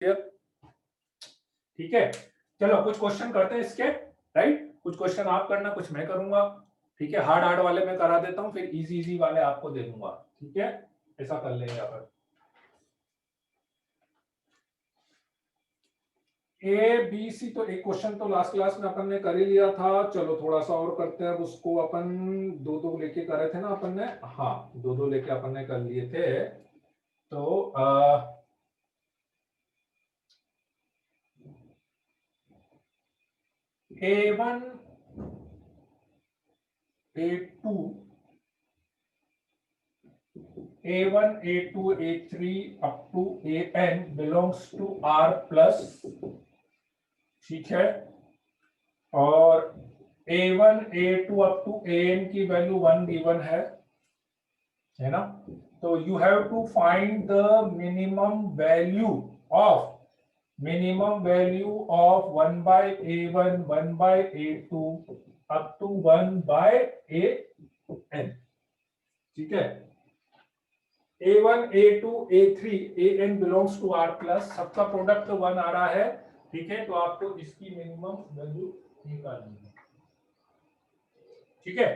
ठीक है, चलो कुछ क्वेश्चन करते हैं इसके, राइट? कुछ क्वेश्चन आप करना, कुछ मैं करूंगा। ठीक है, हार्ड हार्ड वाले मैं करा देता हूँ, फिर इजी इजी वाले आपको दे दूंगा। ठीक है, ऐसा कर लेंगे अपन। ए बी सी तो एक क्वेश्चन तो लास्ट क्लास में अपन ने कर ही लिया था। चलो थोड़ा सा और करते हैं। अब उसको अपन दो दो लेके करे थे ना अपन ने, हाँ दो दो लेके अपन ने कर लिए थे। तो A1 A2 A1 A2 A3 up to AN belongs to R plus, ठीक है, और A1 A2 up to AN की वैल्यू 1 गिवन है ना? तो you have to find the minimum value of 1 by A1 1 by A2 up to 1 by AN। ठीक है, A1 A2 A3 AN belongs to R plus, सबका product तो 1 आ रहा है। ठीक है, तो आपको इसकी मिनिमम वैल्यू निकालनी है। ठीक है,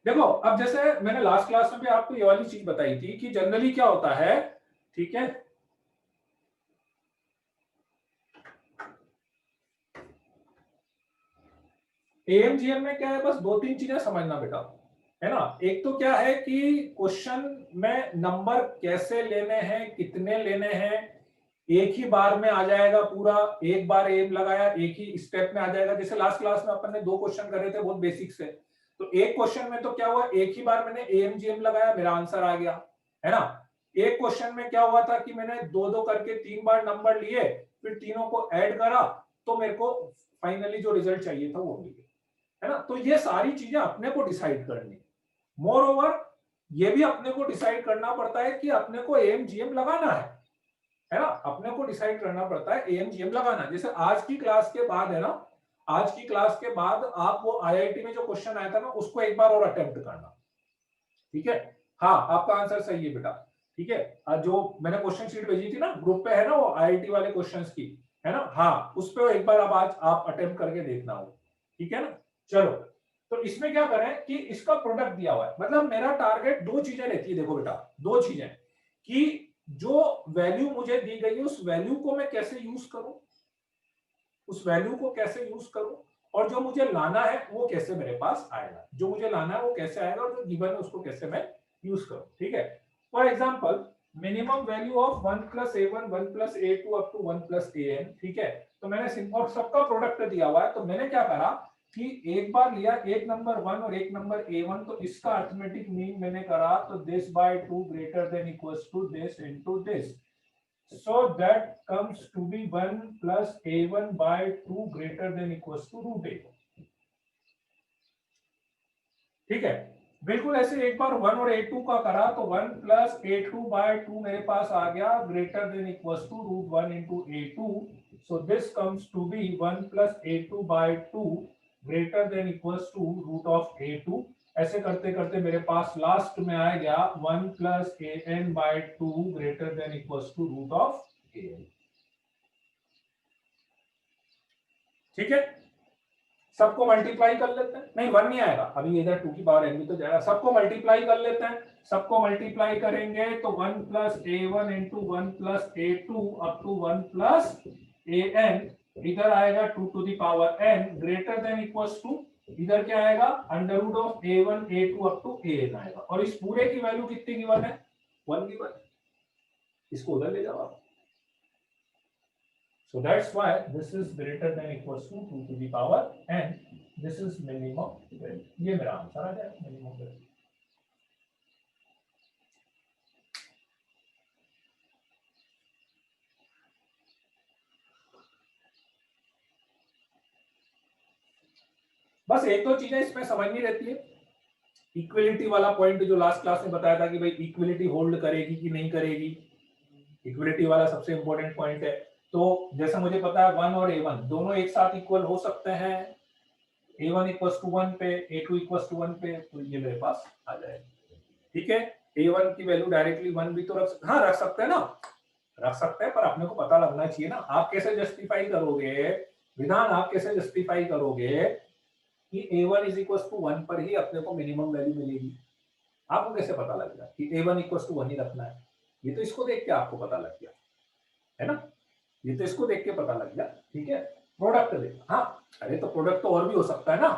देखो अब जैसे मैंने लास्ट क्लास में भी आपको ये वाली चीज बताई थी कि जनरली क्या होता है, ठीक है, एएमजीएम में क्या है, बस दो तीन चीजें समझना बेटा, है ना? एक तो क्या है कि क्वेश्चन में नंबर कैसे लेने हैं, कितने लेने हैं, एक ही बार में आ जाएगा पूरा, एक बार एम लगाया एक ही स्टेप में आ जाएगा। जैसे लास्ट क्लास में अपन ने दो क्वेश्चन करे थे बहुत बेसिक से, तो एक क्वेश्चन में तो क्या हुआ, एक ही बार मैंने एएमजीएम लगाया, मेरा आंसर आ गया, है ना? एक क्वेश्चन में क्या हुआ था कि मैंने दो दो करके तीन बार नंबर लिए, फिर तीनों को ऐड करा, तो मेरे को फाइनली जो रिजल्ट चाहिए था वो मिल गया, है ना? तो ये सारी चीजें अपने को डिसाइड करनी। मोर ओवर ये भी अपने को डिसाइड करना पड़ता है कि अपने को एएमजीएम लगाना है ना? अपने को डिसाइड करना पड़ता है एएमजीएम लगाना। जैसे आज की क्लास के बाद, है ना, आज की क्लास के बाद आप वो आईआईटी में जो क्वेश्चन आया था ना, उसको एक बार और अटेम्प्ट करना। ठीक है, हाँ आपका आंसर सही है बेटा। ठीक है, जो मैंने क्वेश्चन शीट भेजी थी ना ग्रुप पे, है ना, वो आईआईटी वाले क्वेश्चंस की, है ना? हाँ उस पे एक बार अब आज आप अटेम्प्ट करके देखना हो। ठीक है ना? चलो, तो इसमें क्या करें कि इसका प्रोडक्ट दिया हुआ है, मतलब मेरा टारगेट दो चीजें रहती है। देखो बेटा, दो चीजें, कि जो वैल्यू मुझे दी गई है उस वैल्यू को मैं कैसे यूज करूं, उस वैल्यू को कैसे यूज करूं, और जो मुझे लाना है वो कैसे मेरे पास आएगा, जो मुझे लाना है वो कैसे आएगा, और जो गिवन है उसको कैसे मैं यूज करूं। ठीक है, for example minimum value of 1 plus A1 1 plus A2 up to 1 plus AN। ठीक है, तो मैंने और सबका प्रोडक्ट दिया हुआ है, तो मैंने क्या करा कि एक बार लिया एक नंबर 1 और एक नंबर A1, तो इसका अरिथमेटिक मीन मैंने करा, तो this by 2 greater than equals to this into this, so that comes to be 1 plus A1 by 2 greater than equals to root A। ठीक है, बिल्कुल ऐसे एक बार 1 और A2 का करा, तो 1 plus A2 by 2 मेरे पास आ गया greater than equals to root 1 into A2, so this comes to be 1 plus A2 by 2 greater than equals to root of A2। ऐसे करते करते मेरे पास लास्ट में आ गया 1 plus AN by 2 greater than equals to root of AN। ठीक है, सबको multiply कर लेते हैं, नहीं 1 नहीं आएगा अभी, इधर 2 की पावर n भी तो जाएगा, सबको मल्टीप्लाई कर लेते हैं। सबको मल्टीप्लाई करेंगे तो 1 plus A1 into 1 plus A2 up to 1 plus AN, इधर आएगा 2 to the power n greater than equals to, इधर क्या आएगा under root of A1 A2 up to AN आएगा, और इस पूरे की वैल्यू कितनी गिवन है, 1 गिवन है, इसको उधर ले जाओ आप। So that's why this is greater than equals to 2 to the power n, this is minimum value। ये मेरा आंसर आ जाएगा, मिनिमम वैल्यू। बस एक दो चीजें इसमें समझनी रहती है। इक्विलिटी वाला पॉइंट जो लास्ट क्लास में बताया था कि भाई इक्विलिटी होल्ड करेगी कि नहीं करेगी, इक्विलिटी वाला सबसे इंपॉर्टेंट पॉइंट है। तो जैसा मुझे पता है 1 और A1 दोनों एक साथ इक्वल हो सकते हैं, A1 इक्वल्स टू 1 पे A2 इक्वल्स टू 1 पे, तो ये मेरे पास आ जाएगा। ठीक है, A1 की वैल्यू डायरेक्टली 1 भी तो रख सकते हैं ना, रख सकते हैं, पर अपने को पता लगना चाहिए ना। आप कैसे जस्टिफाई करोगे विधान, आप कैसे जस्टिफाई करोगे कि a1 इज इक्वल टू 1 पर ही अपने को मिनिमम वैल्यू मिलेगी? आपको कैसे पता लग गया कि a1 इक्वल टू 1 ही रखना है? ये तो इसको देख के आपको पता लग गया है ना, ये तो इसको देख के पता लग गया। ठीक है, प्रोडक्ट देख, हाँ अरे तो प्रोडक्ट तो और भी हो सकता है ना।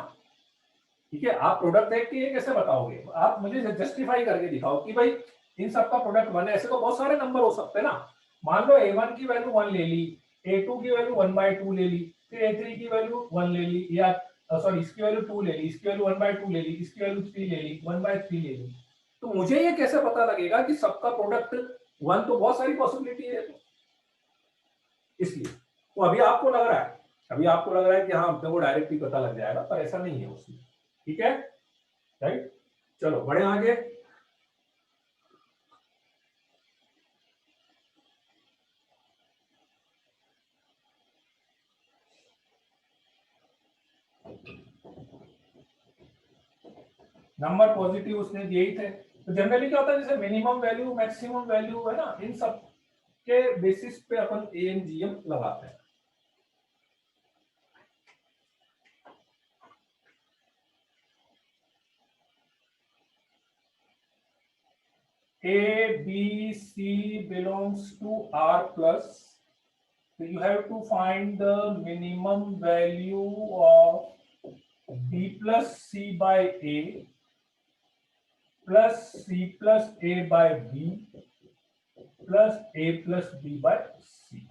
ठीक है, आप प्रोडक्ट देख के ये कैसे बताओगे? आप मुझे जस्टिफाई करके दिखाओ कि भाई इन सबका प्रोडक्ट 1 है। ऐसे तो बहुत सारे नंबर हो सकते हैं ना। मान लो a1 की वैल्यू 1 ले ली, a2 की वैल्यू 1/2 ले ली, फिर a3 की वैल्यू 1 ले ली, या सॉरी इसकी वैल्यू 2 ले ली, इसकी वैल्यू 1/2 ले ली, इसकी वैल्यू 3 ले ली, 1/3 ले ली। तो मुझे ये कैसे पता लगेगा कि सबका प्रोडक्ट 1? तो बहुत सारी पॉसिबिलिटी है इसलिए। तो अभी आपको लग रहा है, अभी आपको लग रहा है कि हाँ अपने को डायरेक्टली पता लग जाएगा, पर ऐसा नहीं है उसमें। ठीक है, राइट, चलो बढ़े आगे। नंबर पॉजिटिव उसने दिए ही थे। तो जनरली क्या होता है, जैसे मिनिमम वैल्यू मैक्सिमम वैल्यू है ना, इन सब के बेसिस पे अपन एएनजीएम लगाते हैं। A, B, C belongs to R plus. So you have to find the minimum value of B plus C by A plus C plus A by B plus A plus B by C.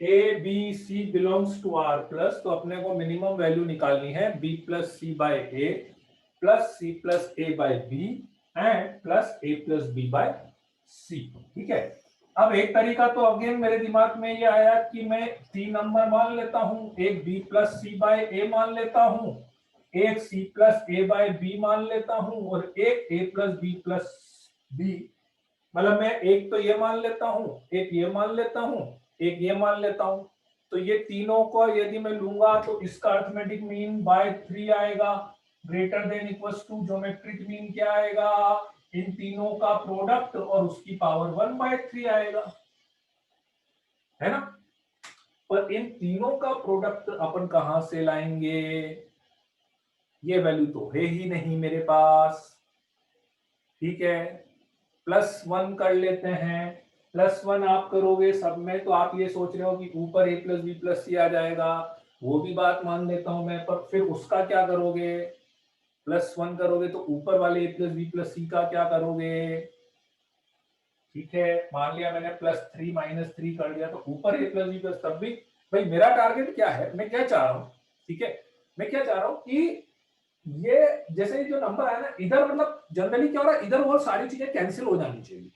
A, B, C belongs to R plus, तो अपने को minimum value निकालनी है B plus C by A plus C plus A by B and plus A plus B by C। ठीक है, अब एक तरीका तो अगेन मेरे दिमाग में ये आया कि मैं 3 नंबर मान लेता हूं, एक B plus C by A मान लेता हूं, एक C plus A by B मान लेता हूं, और एक A plus B plus B। मतलब मैं एक तो ये मान लेता हूं, एक ये मान लेता हूं, एक ये मान लेता हूं। तो ये तीनों को यदि मैं लूंगा तो इसका अर्थमेटिक मीन बाय 3 आएगा, greater than equals to geometric mean क्या आएगा, इन तीनों का प्रोडक्ट और उसकी पावर 1/3 आएगा, है ना। पर इन तीनों का प्रोडक्ट अपन कहां से लाएंगे? ये वैल्यू तो है ही नहीं मेरे पास। ठीक है, +1 कर लेते हैं। +1 आप करोगे सब में तो आप ये सोच रहे हो कि ऊपर A plus B plus C आ जाएगा, वो भी बात मान लेता हूं मैं, पर फिर उसका क्या करोगे? +1 करोगे तो ऊपर वाले A plus B plus C का क्या करोगे? ठीक है, मान लिया मैंने +3 -3 कर दिया, तो ऊपर A plus B plus, तब भी भाई मेरा टारगेट क्या है, मैं क्या चाह रहा हूं? ठीक है, मैं क्या चाह रहा हूं कि ये जैसे जो नंबर है ना इधर, मतलब जनरली क्या हो रहा है, इधर वो सारी चीजें कैंसिल हो जानी चाहिए।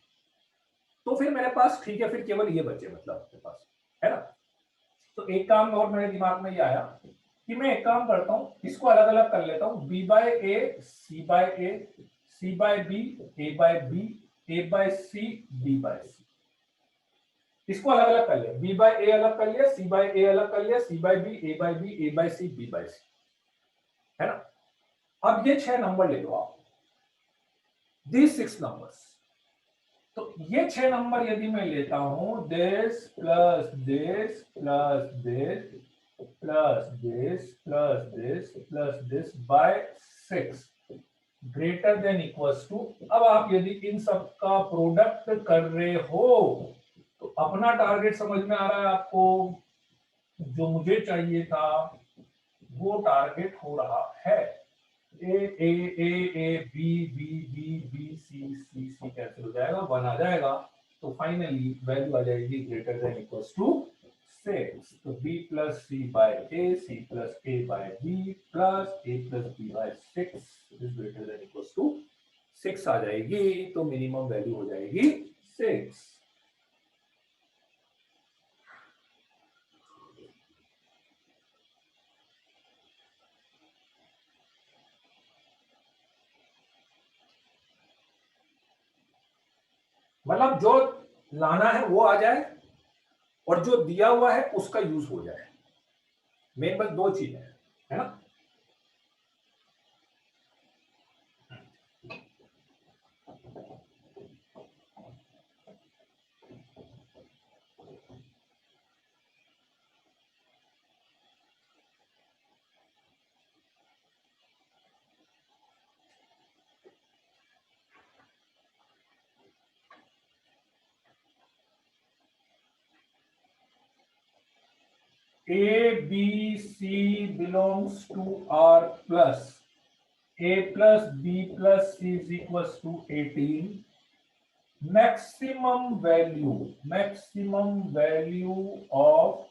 तो फिर मेरे पास ठीक है, फिर केवल ये बचे, मतलब अपने पास, है ना। तो एक काम और मेरे दिमाग में ये आया कि मैं एक काम करता हूँ, इसको अलग अलग कर लेता हूँ, B by A, C by A, C by B, A by B, A by C, B by C। इसको अलग अलग कर लिया, B by A अलग कर लिया, C by A अलग कर लिया, C by B, A by B, A by C, B by C, है ना। अब ये 6 नंबर ले लो आप, these 6 numbers। तो ये 6 नंबर यदि मैं लेता हूं, this plus this plus this plus this plus this plus this by 6 greater than equals to, अब आप यदि इन सब का प्रोडक्ट कर रहे हो तो अपना टारगेट समझ में आ रहा है आपको? जो मुझे चाहिए था वो टारगेट हो रहा है। A A A A B B B B C C C cancel हो जाएगा, 1 आ जाएगा। तो फाइनली वैल्यू आ जाएगी ग्रेटर देन इक्वल्स टू 6। तो b plus C by A, C plus A by B plus A plus B by 6 is greater than equals to 6 आ जाएगी। तो minimum value हो जाएगी 6। मतलब जो लाना है वो आ जाए और जो दिया हुआ है उसका यूज हो जाए, मेन बस 2 चीजें हैं, है ना। A, B, C belongs to R plus A plus B plus C is equals to 18. Maximum value of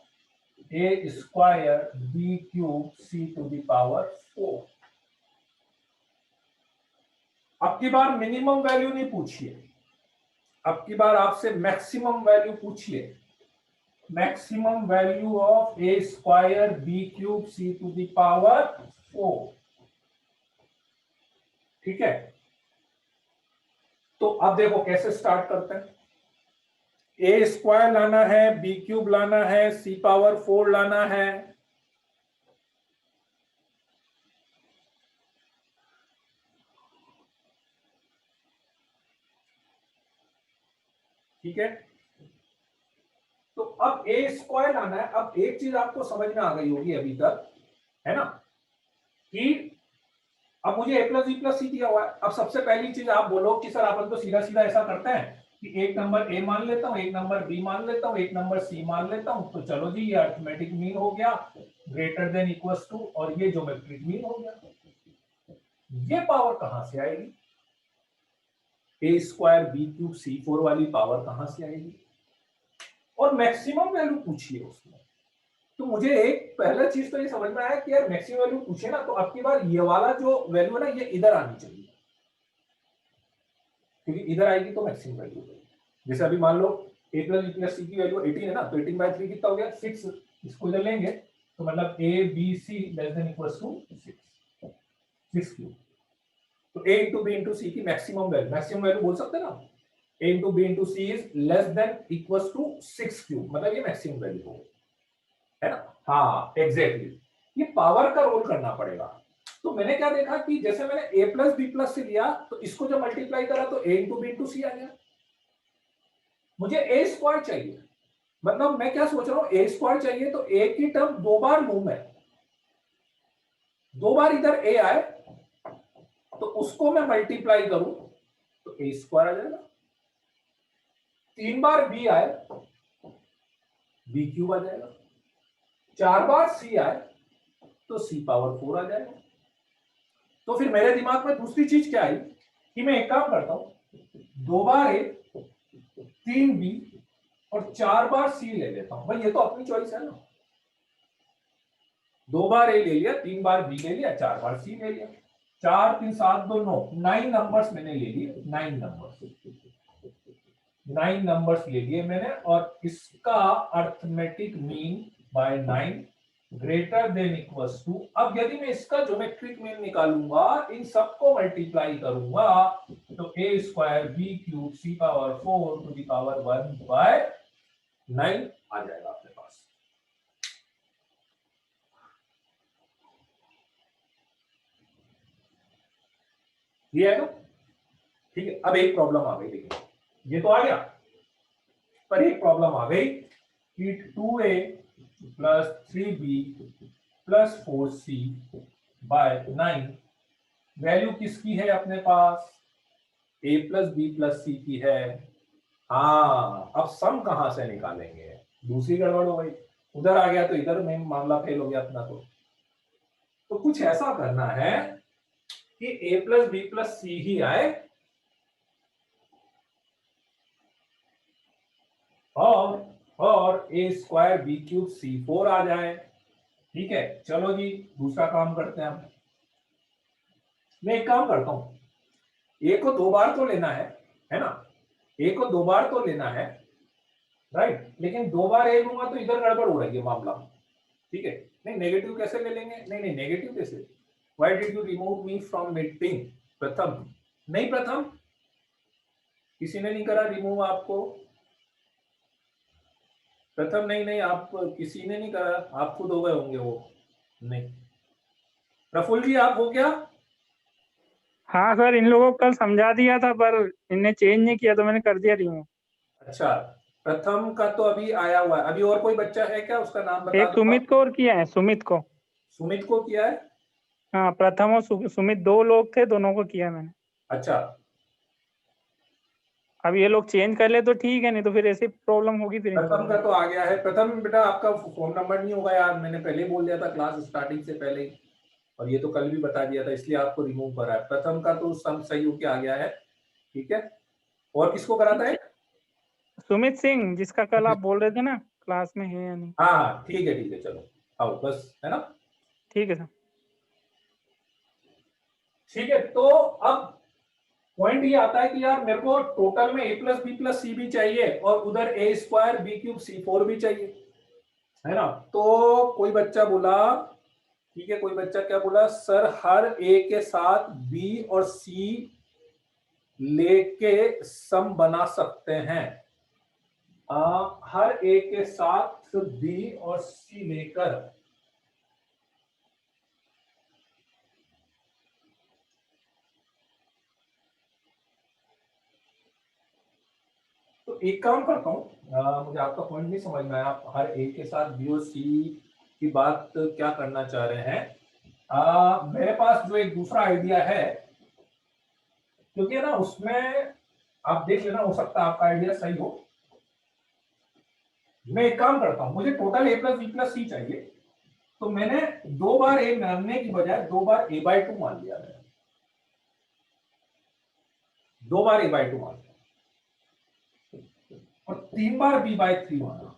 A square B cube C to the power 4. अब की बार मिनिमम वैल्यू नहीं पूछिए, अब की बार आपसे मैक्सिमम वैल्यू पूछिए। Maximum value of A square B cube C to the power 4। ठीक है, तो अब देखो कैसे स्टार्ट करते हैं। ए स्क्वायर लाना है, बी क्यूब लाना है, सी पावर 4 लाना है। ठीक है, तो अब ए स्क्वायर लाना है। अब एक चीज आपको समझ में आ गई होगी अभी तक, है ना, कि अब मुझे ए प्लस बी प्लस सी दिया हुआ है। अब सबसे पहली चीज आप बोलो कि सर अपन तो सीधा सीधा ऐसा करते हैं कि एक नंबर ए मान लेता हूं, एक नंबर बी मान लेता हूं, एक नंबर सी मान लेता हूं। तो चलो जी, ये अरिथमेटिक मीन हो गया ग्रेटर देन इक्वल्स टू, और ये ज्योमेट्रिक मीन हो गया। ये पावर कहां से आएगी? ए स्क्वायर बी क्यूब सी 4 वाली पावर कहां से आएगी? और मैक्सिमम वैल्यू पूछिए उसमें। तो मुझे एक पहला चीज तो ये समझ में आया कि यार मैक्सिमम वैल्यू पूछे ना, तो अब की बार ये वाला जो वैल्यू है ना, ये इधर आनी चाहिए, क्योंकि इधर आएगी तो मैक्सिमम वैल्यू। जैसे अभी मान लो a प्लस बी प्लस सी की वैल्यू 18 है ना, तो 18/3 कितना हो गया? 6। इसको जब लेंगे तो मतलब a b c less than equals to 6 cube. तो a into B into C की मैक्सिमम वैल्यू बोल सकते हैं ना, a into B into C is less than equals to 6 cube, मतलब ये मैक्सिमम वैल्यू हो, है ना। हाँ एग्जैक्टली, ये पावर का रोल करना पड़ेगा। तो मैंने क्या देखा कि जैसे मैंने a प्लस बी प्लस से लिया, तो इसको जब मल्टीप्लाई करा तो a इंटू बी इंटू सी आ गया। मुझे ए स्क्वायर चाहिए, मतलब मैं क्या सोच रहा हूं, ए स्क्वायर चाहिए तो ए की टर्म 2 बार लूं मैं, 2 बार इधर ए आए तो उसको मैं मल्टीप्लाई करूं तो ए स्क्वायर आ जाएगा। 3 बार बी आए बी क्यूब आ जाएगा। 4 बार सी आए तो सी पावर 4 आ जाएगा। तो फिर मेरे दिमाग में दूसरी चीज क्या आई कि मैं एक काम करता हूं, 2 बार ए 3 बी और 4 बार सी ले लेता हूं। भाई ये तो अपनी चॉइस है ना, 2 बार ए ले लिया, 3 बार बी ले लिया, 4 बार सी ले लिया। 4 3 7 2 9, 9 नंबर्स मैंने ले लिए, 9 नंबर्स ले लिए मैंने, और इसका arithmetic mean by 9 greater than equals to. अब यदि मैं इसका ज्योमेट्रिक मीन निकालूंगा, इन सबको मल्टीप्लाई करूंगा, तो ए square B cube C power 4 to the power 1/9 आ जाएगा आपके पास। ये है ना, ठीक है। अब एक प्रॉब्लम आ गई, देखिए ये तो आ गया, पर एक प्रॉब्लम आ गई कि 2a plus 3b plus 4c bye 9 value किसकी है अपने पास? a प्लस बी प्लस सी की है। हाँ, अब सम कहां से निकालेंगे? दूसरी गड़बड़ हो गई, उधर आ गया तो इधर में मामला फेल हो गया अपना। तो कुछ ऐसा करना है कि a प्लस बी प्लस सी ही आए और ए स्क्वायर बी क्यूब सी 4 आ जाए। ठीक है, चलो जी दूसरा काम करते हैं हम। मैं एक काम करता हूं, ए को 2 बार तो लेना है ना, ए को 2 बार तो लेना है, राइट। लेकिन 2 बार ए लूंगा तो इधर गड़बड़ हो रही है मामला। ठीक है, नहीं नेगेटिव कैसे ले लेंगे? नहीं नेगेटिव कैसे? Why did you remove me from meeting? प्रथम नहीं, प्रथम किसी ने नहीं करा रिमूव आपको। प्रथम नहीं, आप किसी ने नहीं करा, आप खुद हो गए होंगे वो। नहीं, प्रफुल्ल जी आप हो क्या? हाँ सर, इन लोगों को कल समझा दिया था पर इनने चेंज नहीं किया तो मैंने कर दिया रिमूव। अच्छा, प्रथम का तो अभी आया हुआ है। अभी और कोई बच्चा है क्या? उसका नाम बता एक दो। सुमित को और किया है, सुमित को। सुमित को किया है? हाँ, प्रथम और सुमित 2 लोग थे, दोनों को किया मैंने। अच्छा, अब ये लोग चेंज कर ले तो ठीक है, नहीं तो फिर ऐसी प्रॉब्लम होगी फिर इन प्रथम लोगों का को। तो आ गया है। प्रथम बेटा आपका फोन नंबर नहीं होगा यार, मैंने पहले ही बोल दिया था क्लास स्टार्टिंग से पहले ही, और ये तो कल भी बता दिया था, इसलिए आपको रिमूव करा है। प्रथम का तो सम सही होके आ गया है, ठीक है। और किसको कराता है? सुमित सिंह, जिसका कल आप बोल रहे थे ना क्लास में है या नहीं। हाँ ठीक है चलो आओ बस, है ना। ठीक है सर। ठीक है, तो अब पॉइंट ये आता है कि यार मेरे को टोटल में a प्लस बी प्लस सी भी चाहिए और उधर ए स्क्वायर बी क्यूब सी फोर भी चाहिए, है ना। तो कोई बच्चा बोला, ठीक है, कोई बच्चा क्या बोला, सर हर ए के साथ बी और सी लेके सम बना सकते हैं। हर ए के साथ बी और सी लेकर, तो एक काम करता हूं, मुझे आपका पॉइंट नहीं समझ में आया, आप हर ए के साथ बी और सी की बात क्या करना चाह रहे हैं। मेरे पास जो एक दूसरा आइडिया है, क्योंकि ना उसमें आप देख लेना, हो सकता है आपका आइडिया सही हो। मैं एक काम करता हूं, मुझे total A plus B plus सी चाहिए, तो मैंने दो बार ए मानने की बजाय दो बार ए बाय टू मान लिया है। दो बार ए बाय टू मान लिया और तीन बार बी बाय थ्री माना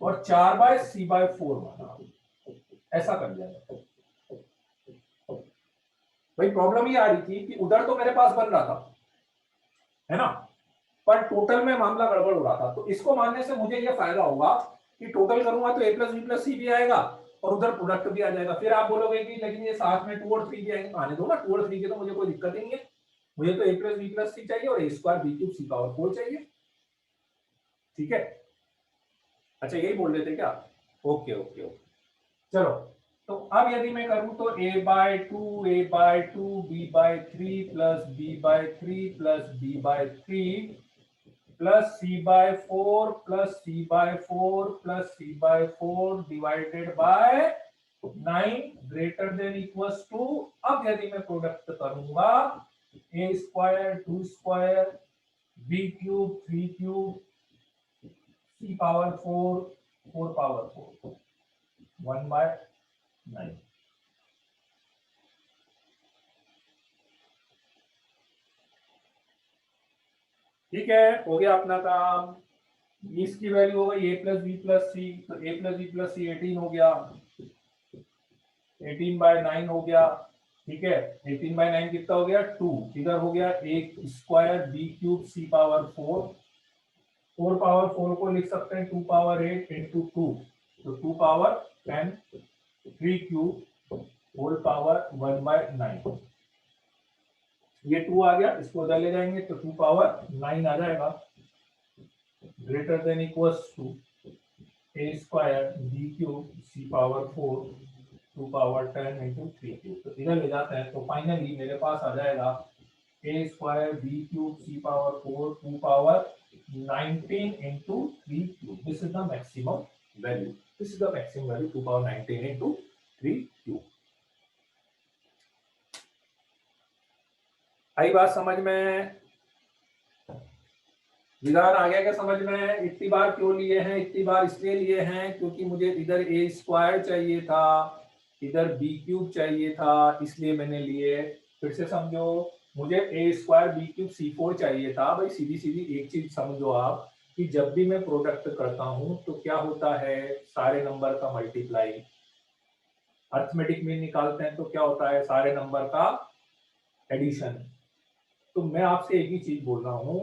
और चार बाय सी बाय फोर माना, ऐसा कर लिया। भाई प्रॉब्लम ये आ रही थी कि उधर तो मेरे पास बन रहा था, है ना, पर टोटल में मामला गड़बड़ हो रहा था। तो इसको मानने से मुझे ये फायदा होगा कि टोटल करूंगा तो ए प्लस बी प्लस सी भी आएगा और उधर प्रोडक्ट भी आ जाएगा। फिर आप बोलोगे कि लेकिन ये साथ में 2 और 3 भी आएंगे, आने दो ना, 2 और 3 के तो मुझे कोई दिक्कत ही नहीं है। मुझे तो ए प्लस बी प्लस सी चाहिए और ए square B cube C power 4 चाहिए, ठीक है। अच्छा यही बोल रहे थे क्या? ओके ओके ओके, चलो। तो अब यदि मैं करूं तो a by two B by three plus B by three plus B by three plus C by four plus C by four plus C by four divided by 9 greater than equals to. अब यदि मैं product करूंगा A square two square B cube three cube C power four four power four 1/9। ठीक है, हो गया अपना काम। इसकी वैल्यू हो गई ए प्लस बी प्लस सी, तो ए प्लस बी प्लस सी 18 हो गया, 18/9 हो गया, ठीक है। 18/9 कितना हो गया? 2। इधर हो गया एक square B cube C power 4, 4 power 4 को लिख सकते हैं 2 पावर 8 इंटू 2, तो 2 पावर 10 3 क्यूब होल पावर 1/9। ये 2 आ गया, इसको उधर ले जाएंगे तो 2 पावर 9 आ जाएगा, greater than equals to A square B cube C power 4 2 power 10 into 3 cube. तो इधर ले जाते हैं तो फाइनली मेरे पास आ जाएगा A square B cube C power 4 2 power 19 into 3 cube. This is the maximum value, this is the maximum value 2 power 19 into 3 cube. आई बात समझ में? विधान आ गया क्या समझ में? इतनी बार क्यों लिए हैं? इतनी बार इसलिए लिए हैं क्योंकि मुझे इधर ए स्क्वायर चाहिए था, इधर बी क्यूब चाहिए था, इसलिए मैंने लिए। फिर से समझो, मुझे ए स्क्वायर बी क्यूब सी फोर चाहिए था। भाई सीधी सीधी एक चीज समझो आप कि जब भी मैं प्रोडक्ट करता हूं तो क्या होता है, सारे नंबर का मल्टीप्लाई। अर्थमेटिक मीन निकालते हैं तो क्या होता है, सारे नंबर का एडिशन। तो मैं आपसे एक ही चीज बोल रहा हूं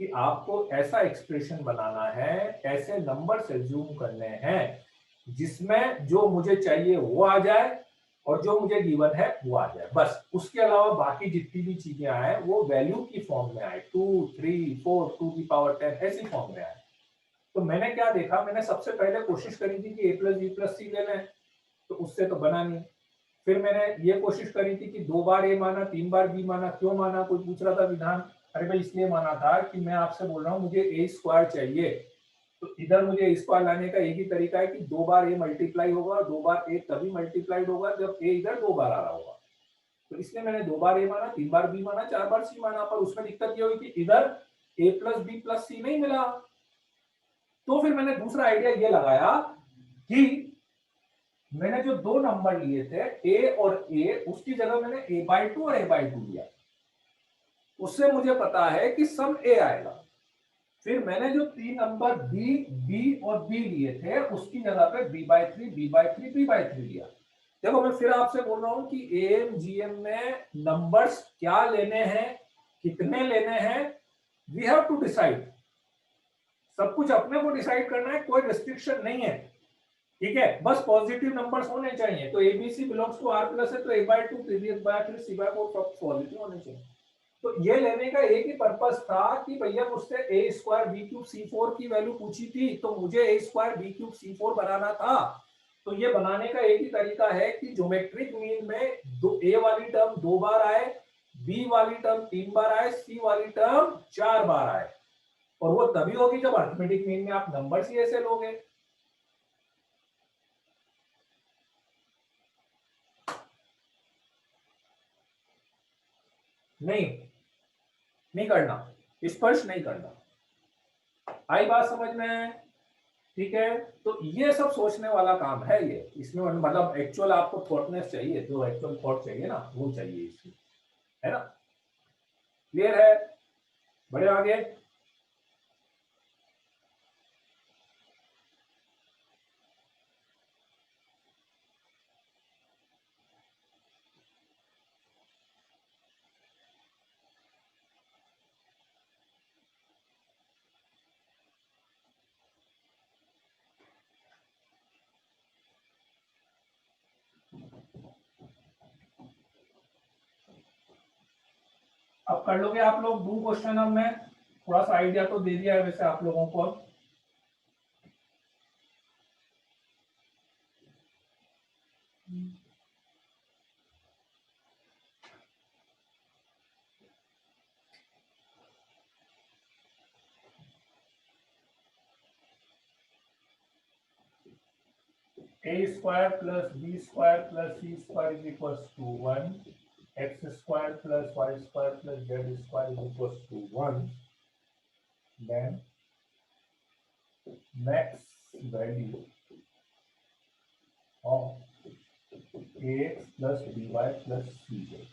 कि आपको ऐसा एक्सप्रेशन बनाना है, ऐसे नंबर से जूम करने हैं जिसमें जो मुझे चाहिए वो आ जाए और जो मुझे गिवन है वो आ जाए, बस। उसके अलावा बाकी जितनी भी चीजें आए वो वैल्यू की फॉर्म में आए, 2 3 4 2 की पावर 10 ऐसी फॉर्म में आए। तो मैंने क्या देखा, मैंने सबसे पहले कोशिश करी थी कि ए प्लस बी प्लस सी ले लें, तो उससे तो बना नहीं। फिर मैंने ये कोशिश करी थी कि 2 बार ए माना 3 बार बी माना। क्यों माना? कोई पूछ रहा था विधान, अरे भाई इसलिए माना था कि मैं आपसे बोल रहा हूँ मुझे ए स्क्वायर चाहिए, तो इधर मुझे ए स्क्वायर लाने का एक ही तरीका है कि 2 बार ए मल्टीप्लाई होगा और 2 बार ए तभी मल्टीप्लाइड होगा जब ए इधर 2 बार आ रहा होगा। तो इसलिए मैंने 2 बार ए माना, 3 बार बी माना, 4 बार सी माना, पर उसमें दिक्कत ये हुई कि इधर ए प्लस बी प्लस सी नहीं मिला। तो फिर मैंने दूसरा आइडिया ये लगाया कि मैंने जो 2 नंबर लिए थे ए और ए, उसकी जगह मैंने a/2 और a/2 लिया। उससे मुझे पता है कि सम ए आएगा। फिर मैंने जो 3 नंबर बी, बी और बी लिए थे, उसकी जगह पे b/3, b/3, b/3 लिया। देखो मैं फिर आपसे बोल रहा हूं कि एएम जीएम में नंबर्स क्या लेने हैं, कितने लेने हैं, वी हैव टू डिसाइड। सब कुछ अपने को डिसाइड करना है, कोई रिस्ट्रिक्शन नहीं है, ठीक है। बस पॉजिटिव नंबर्स होने चाहिए। तो ABC belongs to R plus है, तो a/2 प्रीवियस बाय c/4 सब पॉजिटिव होने चाहिए। तो ये लेने का एक ही पर्पस था कि भैया मुझसे a square b cube c4 की वैल्यू पूछी थी, तो मुझे a square b cube c4 बनाना था। तो ये बनाने का एक ही तरीका है कि ज्योमेट्रिक मीन में a वाली टर्म 2 बार आए, b वाली टर्म 3 बार आए, c वाली टर्म 4 बार आए। और वो तभी होगी जब अर्थमेटिक मीन में आप नंबर्स ही ऐसे लोगे। नहीं, नहीं करना, स्पर्श नहीं करना। आई बात समझ में? ठीक है। तो ये सब सोचने वाला काम है ये, इसमें मतलब एक्चुअल आपको थॉटनेस चाहिए, जो एक्चुअल थॉट चाहिए ना, वो चाहिए इसमें, है ना? क्लियर है? बढ़े आगे। अब कर लोगे आप लोग 2 क्वेश्चन। अब मैं थोड़ा सा आइडिया तो दे दिया है वैसे आप लोगों को। अब a square plus B square plus C square is equal to 1, X square plus Y square plus Z square is equal to 1, then max value of ax plus by plus cz.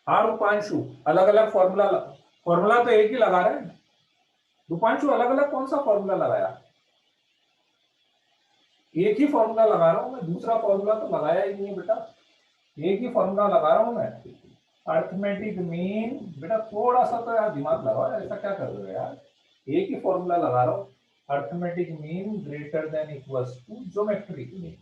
हाँ रूपांशु, अलग अलग formula, formula तो एक ही लगा रहे हैं। रूपांशु अलग अलग कौन सा फॉर्मूला लगाया? एक ही फॉर्मूला लगा रहा हूं मैं, दूसरा फॉर्मूला तो लगाया ही नहीं है बेटा, एक ही फॉर्मूला लगा रहा हूं मैं। अर्थमेटिक मीन बेटा थोड़ा सा तो यार दिमाग लगाओ, ऐसा क्या कर रहे हो यार, एक ही फॉर्मूला लगा रहा हूं, arithmetic mean greater than equals to geometric mean.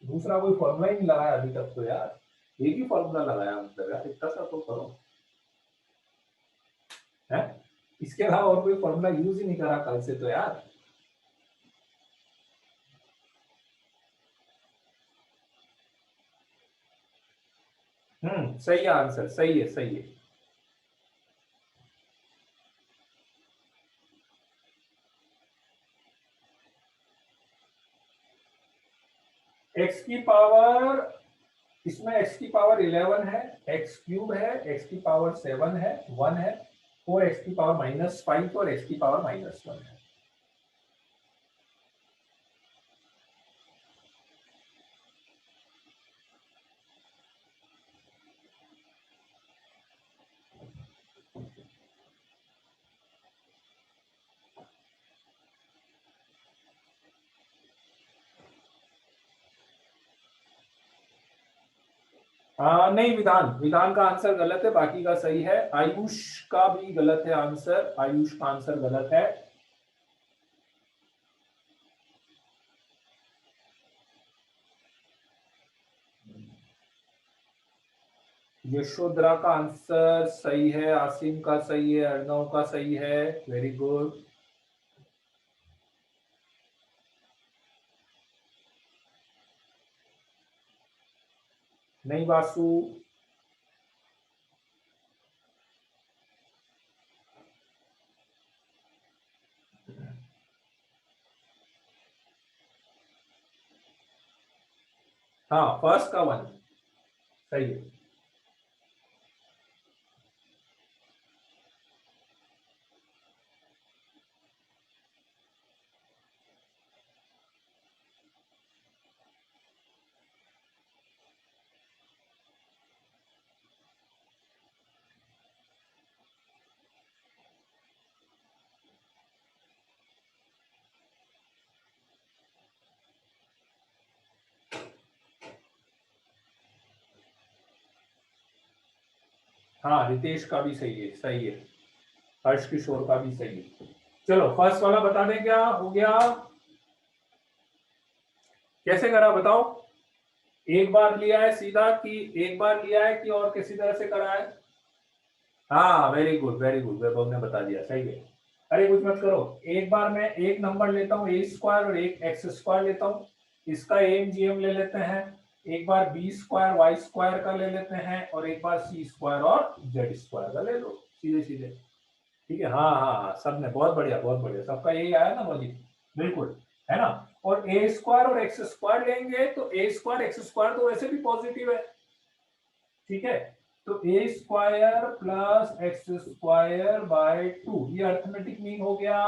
दूसरा कोई फॉर्मूला ही नहीं लगाया अभी तक तो यार, एक ही फॉर्मूला लगाया मतलब यार, इतना सा तो करो है। इसके अलावा और कोई फॉर्मूला यूज ही नहीं करा कल से तो यार। सही है आंसर, सही है सही है। एक्स की पावर, इसमें एक्स की पावर 11 है, एक्स क्यूब है, एक्स की पावर 7 है, 1 है, और एक्स की पावर -5 और एक्स की पावर -1 है। नहीं, विधान विधान का आंसर गलत है, बाकी का सही है। आयुष का भी गलत है आंसर, आयुष का आंसर गलत है। यशोधरा का आंसर सही है, आसिम का सही है, अर्णव का सही है, वेरी गुड। नहीं वासु, हाँ फर्स्ट का 1 सही है। हाँ रितेश का भी सही है, सही है। हर्ष किशोर का भी सही है। चलो फर्स्ट वाला बता दें, क्या हो गया, कैसे करा बताओ? एक बार लिया है सीधा कि एक बार लिया है कि और किसी तरह से करा है? हाँ वेरी गुड वेरी गुड, वैभव ने बता दिया, सही है। अरे कुछ मत करो, एक बार मैं एक नंबर लेता हूँ ए स्क्वायर और एक एक्स स्क्वायर लेता हूँ, इसका एम जी एम ले लेते हैं, एक बार बी स्क्वायर वाई स्क्वायर का ले लेते हैं, और एक बार सी स्क्वायर और जेड स्क्वायर का ले लो, सीधे सीधे। ठीक है, हाँ हाँ हाँ, सब में बहुत बढ़िया बहुत बढ़िया, सबका यही आया ना लॉजिक, बिल्कुल, है ना। और ए स्क्वायर और एक्स स्क्वायर लेंगे तो ए स्क्वायर एक्स स्क्वायर तो वैसे भी पॉजिटिव है, ठीक है। तो ए square plus x square by 2, ये अर्थमेटिक मीन हो गया,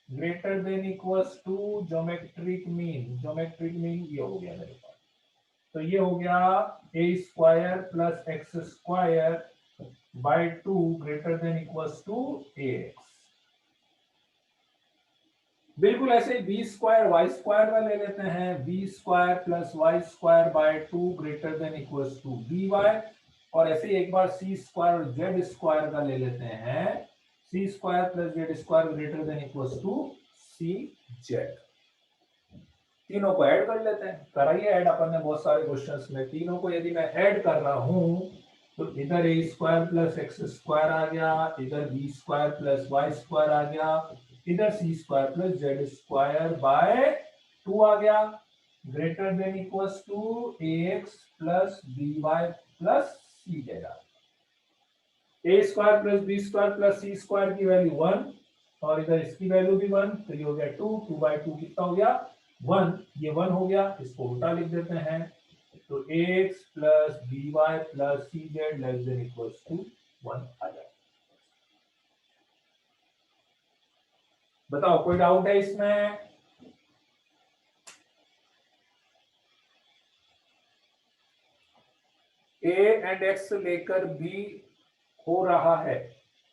greater than equals to geometric mean, geometric mean ये हो गया मेरे पास। तो ये हो गया a square plus x square by 2 greater than equals to a x. बिल्कुल ऐसे ही बी स्क्वायर वाई स्क्वायर का ले लेते हैं, b square plus Y square by 2 greater than equals to b Y, और ऐसे ही एक बार सी स्क्वायर और जेड स्क्वायर का ले लेते हैं, c square plus Z square greater than equals to c z. तीनों को ऐड कर लेते हैं, कराइए ऐड, अपन ने बहुत सारे क्वेश्चंस में तीनों को यदि मैं ऐड कर रहा हूं तो इधर a square plus x square आ गया, इधर b square plus Y square आ गया, इधर c square plus Z square by 2 आ गया, greater than equals to a x plus B Y plus C z. A square plus B square plus C square की value 1, और इधर इसकी value भी 1, तो ये हो गया 2, 2/2 कितना हो गया 1, ये 1 हो गया, इसको उल्टा लिख देते हैं, तो X plus B Y plus C Z less than equals to 1 आ जाए। बताओ कोई डाउट है इसमें? ए एंड एक्स लेकर भी हो रहा है,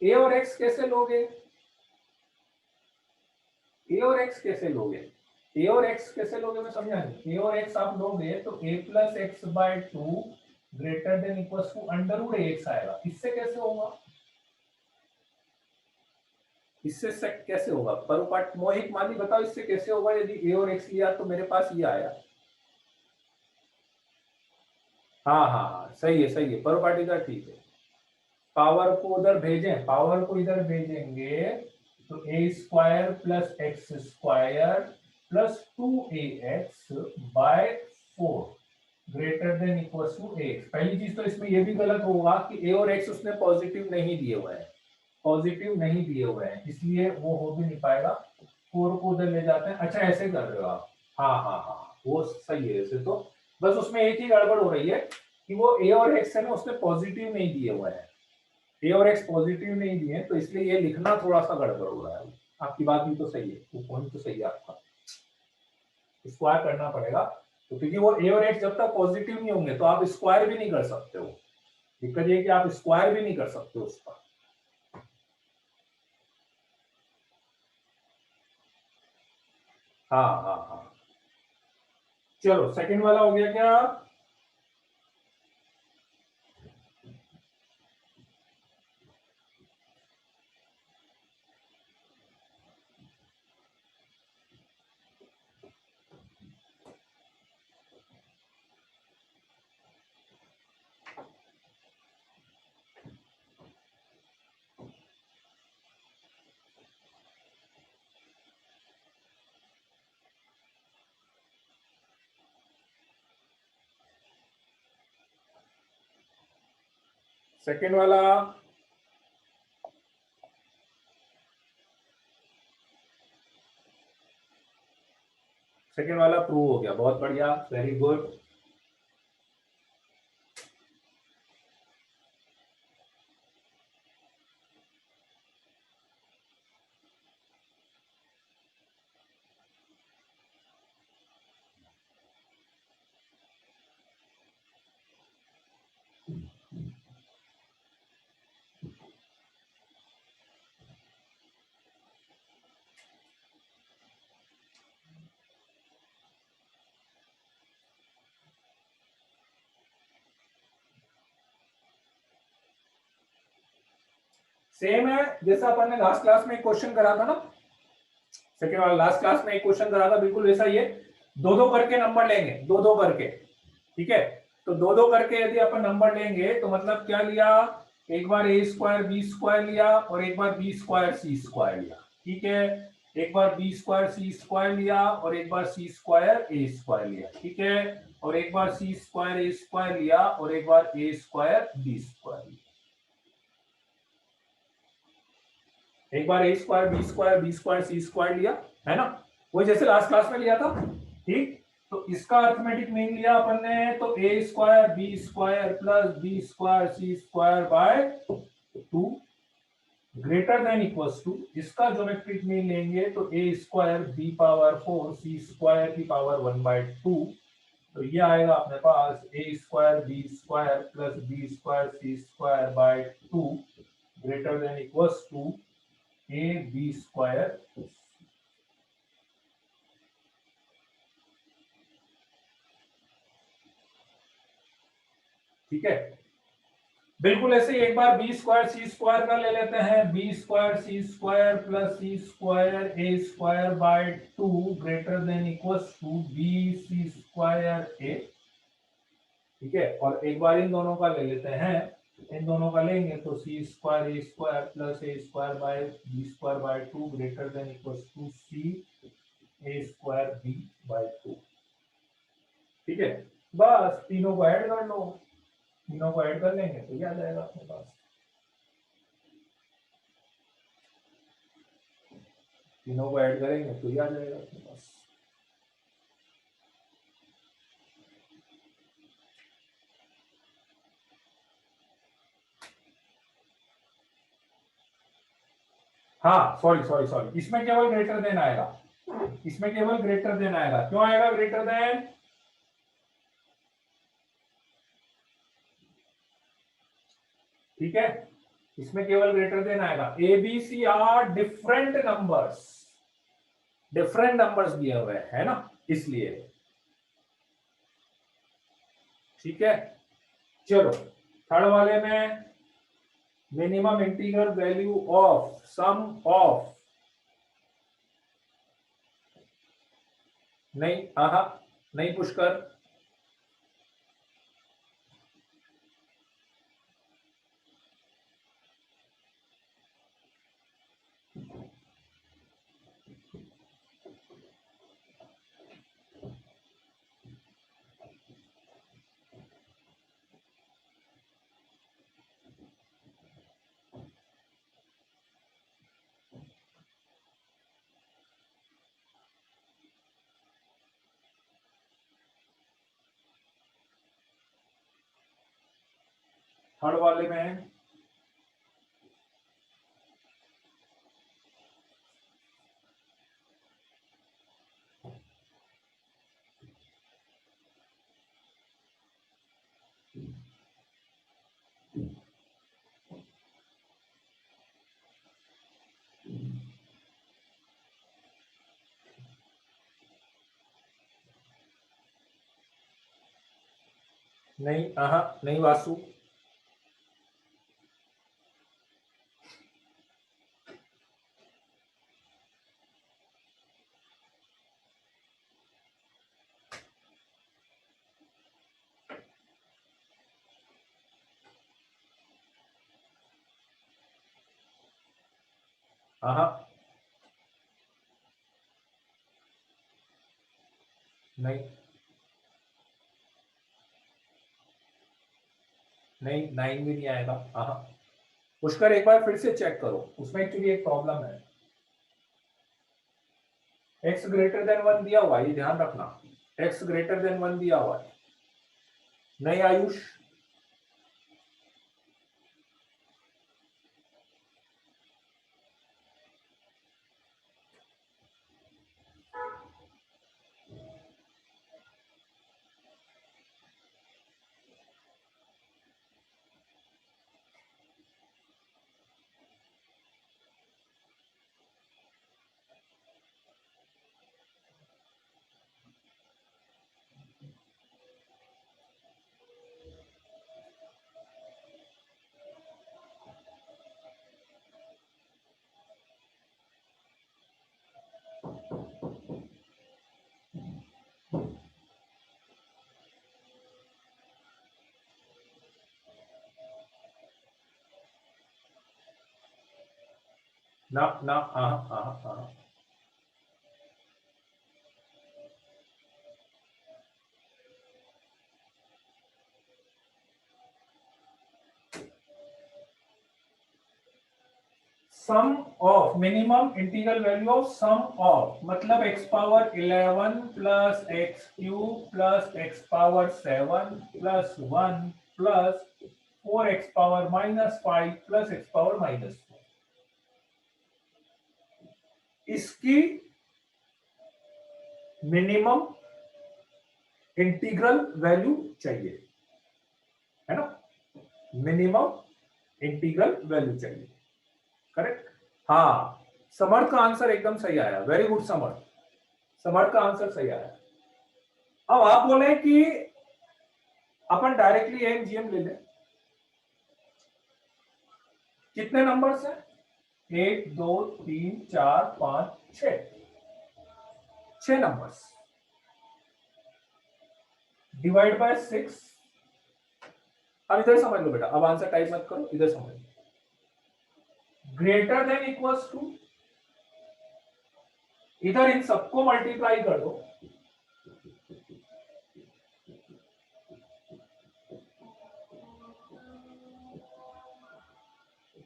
ए और एक्स कैसे लोगे? ए और एक्स कैसे लोगे? ए और एक्स कैसे लोगे मैं समझा नहीं। ए और एक्स आप लोगे तो a plus x by 2 greater than equals to under root x आएगा। इससे कैसे होगा? इससे कैसे होगा? पर पार्ट मोहित माली बताओ, इससे कैसे होगा? यदि ए और एक्स लिया तो मेरे पास ये आया। हाँ हाँ हाँ, सही है पर पार्ट इधर ठीक है। पावर को उधर भेजें, पावर को इधर भेजेंगे तो ए square plus x square plus 2ax by 4 greater than equal to x. पहली चीज तो इसमें यह भी गलत होगा कि ए और एक्स उसने पॉजिटिव नहीं दिए हुए हैं, पॉजिटिव नहीं दिए हुए हैं, इसलिए वो हो भी नहीं पाएगा। 4 को उधर ले जाते हैं। अच्छा ऐसे कर रहे हो आप? हाँ हाँ हाँ, वो सही है। ऐसे तो बस उसमें एक ही गड़बड़ हो रही है कि वो ए और एक्स है ना, उसने पॉजिटिव नहीं दिए हुए हैं, ए और एक्स पॉजिटिव नहीं दिए, तो इसलिए ये लिखना थोड़ा सा गड़बड़ हो रहा है। आपकी बात भी तो सही है, वो पॉइंट तो सही है आपका, स्क्वायर करना पड़ेगा। तो क्योंकि वो ए और एक्स जब तक पॉजिटिव नहीं होंगे तो आप स्क्वायर भी नहीं कर सकते हो। दिक्कत ये कि आप स्क्वायर भी नहीं कर सकते उसका। हाँ हाँ हाँ, चलो सेकंड वाला हो गया क्या? सेकंड वाला प्रूव हो गया, बहुत बढ़िया, वेरी गुड। सेम है जैसा अपन ने लास्ट क्लास में एक क्वेश्चन करा था ना, सेकंड वाला लास्ट क्लास में एक क्वेश्चन करा था, बिल्कुल वैसा ही है। दो दो करके नंबर लेंगे, दो दो करके, ठीक है। तो दो दो करके यदि अपन नंबर लेंगे तो मतलब क्या लिया, एक बार ए स्क्वायर बी स्क्वायर लिया और एक बार बी स्क्वायर सी स्क्वायर लिया, ठीक है। एक बार बी स्क्वायर सी स्क्वायर लिया और एक बार सी स्क्वायर ए स्क्वायर लिया, ठीक है। और एक बार सी स्क्वायर ए स्क्वायर लिया और एक बार ए स्क्वायर बी स्क्वायर लिया। एक बार ए square b square c square लिया, है ना, वही जैसे लास्ट क्लास में लिया था, ठीक। तो इसका अर्थमेटिक मीन लिया अपन ने, तो ए square b square plus B square c square by 2 greater than equals to, इसका ज्योमेट्रिक मीन लेंगे तो ए square b power 4 c square की पावर 1/2। तो ये आएगा अपने पास a square b square plus B square c square by 2 greater than equals to a b square. ठीक है, बिल्कुल ऐसे ही एक बार बी स्क्वायर सी स्क्वायर का ले लेते हैं, b square c square plus C square a square by 2 greater than equals to b c square a, ठीक है। और एक बार इन दोनों का ले लेते हैं, इन दोनों का लेंगे तो c square a square plus a square by b square by 2 greater than equals to c a square b by 2, ठीक है। बस तीनों को ऐड कर लो, तीनों को ऐड कर लेंगे तो ये आ जाएगा अपने पास, तीनों को ऐड करेंगे तो ये आ जाएगा अपने पास। हाँ सॉरी सॉरी सॉरी, इसमें केवल ग्रेटर देन आएगा, इसमें केवल ग्रेटर देन आएगा। क्यों आएगा ग्रेटर देन? ठीक है, इसमें केवल ग्रेटर देन आएगा। A B C are different numbers, different numbers दिए हुए है ना, इसलिए। ठीक है, चलो थर्ड वाले में minimum integral value of sum of, नहीं आहा नहीं पुष्कर, थर्ड वाले में नहीं आहा नहीं वासु, आहा नहीं, नहीं 9 भी नहीं आएगा, आहा। पुष्कर एक बार फिर से चेक करो, उसमें एक्चुअली एक प्रॉब्लम है, x ग्रेटर देन 1 दिया हुआ है, ये ध्यान रखना, x ग्रेटर देन 1 दिया हुआ है। नहीं आयुष, ना ना आहा आहा आहा, sum of minimum integral value of sum of मतलब x power 11 plus x cube plus x power 7 plus 1 plus 4x power -5 plus x power -4, इसकी मिनिमम इंटीग्रल वैल्यू चाहिए, है ना, मिनिमम इंटीग्रल वैल्यू चाहिए, करेक्ट। हाँ, समर्थ का आंसर एकदम सही आया, वेरी गुड समर्थ, समर्थ का आंसर सही आया। अब आप बोले कि अपन डायरेक्टली एमजीएम ले लें, कितने नंबर्स हैं, 1 2 3 4 5 6 नंबर्स, डिवाइड बाय 6। अब इधर समझ लो बेटा, अब आंसर टाइप मत करो, इधर समझ लो, ग्रेटर देन इक्वल्स टू, इधर इन सबको मल्टीप्लाई कर दो,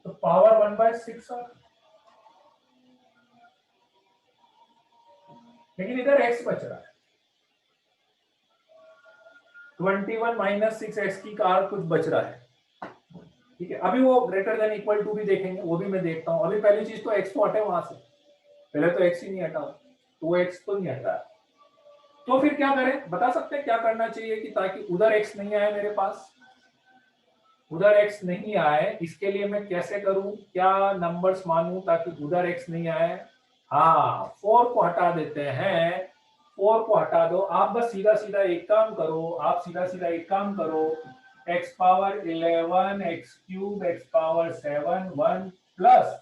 तो पावर 1/6 आ, लेकिन इधर x बच रहा है, 21 माइनस 6x की कार कुछ बच रहा है, ठीक है। अभी वो ग्रेटर देन इक्वल टू भी देखेंगे, वो भी मैं देखता हूं, अभी पहली चीज तो x तो हटे वहां से, पहले तो x ही नहीं हटा, 2x तो नहीं हटा, तो फिर क्या करें, बता सकते हैं क्या करना चाहिए कि ताकि उधर x नहीं आए मेरे पास, उधर x नहीं आए, इसके लिए मैं कैसे करूं, क्या नंबर्स मानूं ताकि उधर x नहीं आए। हाँ 4 को हटा देते हैं, 4 को हटा दो। आप बस सीधा सीधा एक काम करो, x power 11 x cube x power 7 1 plus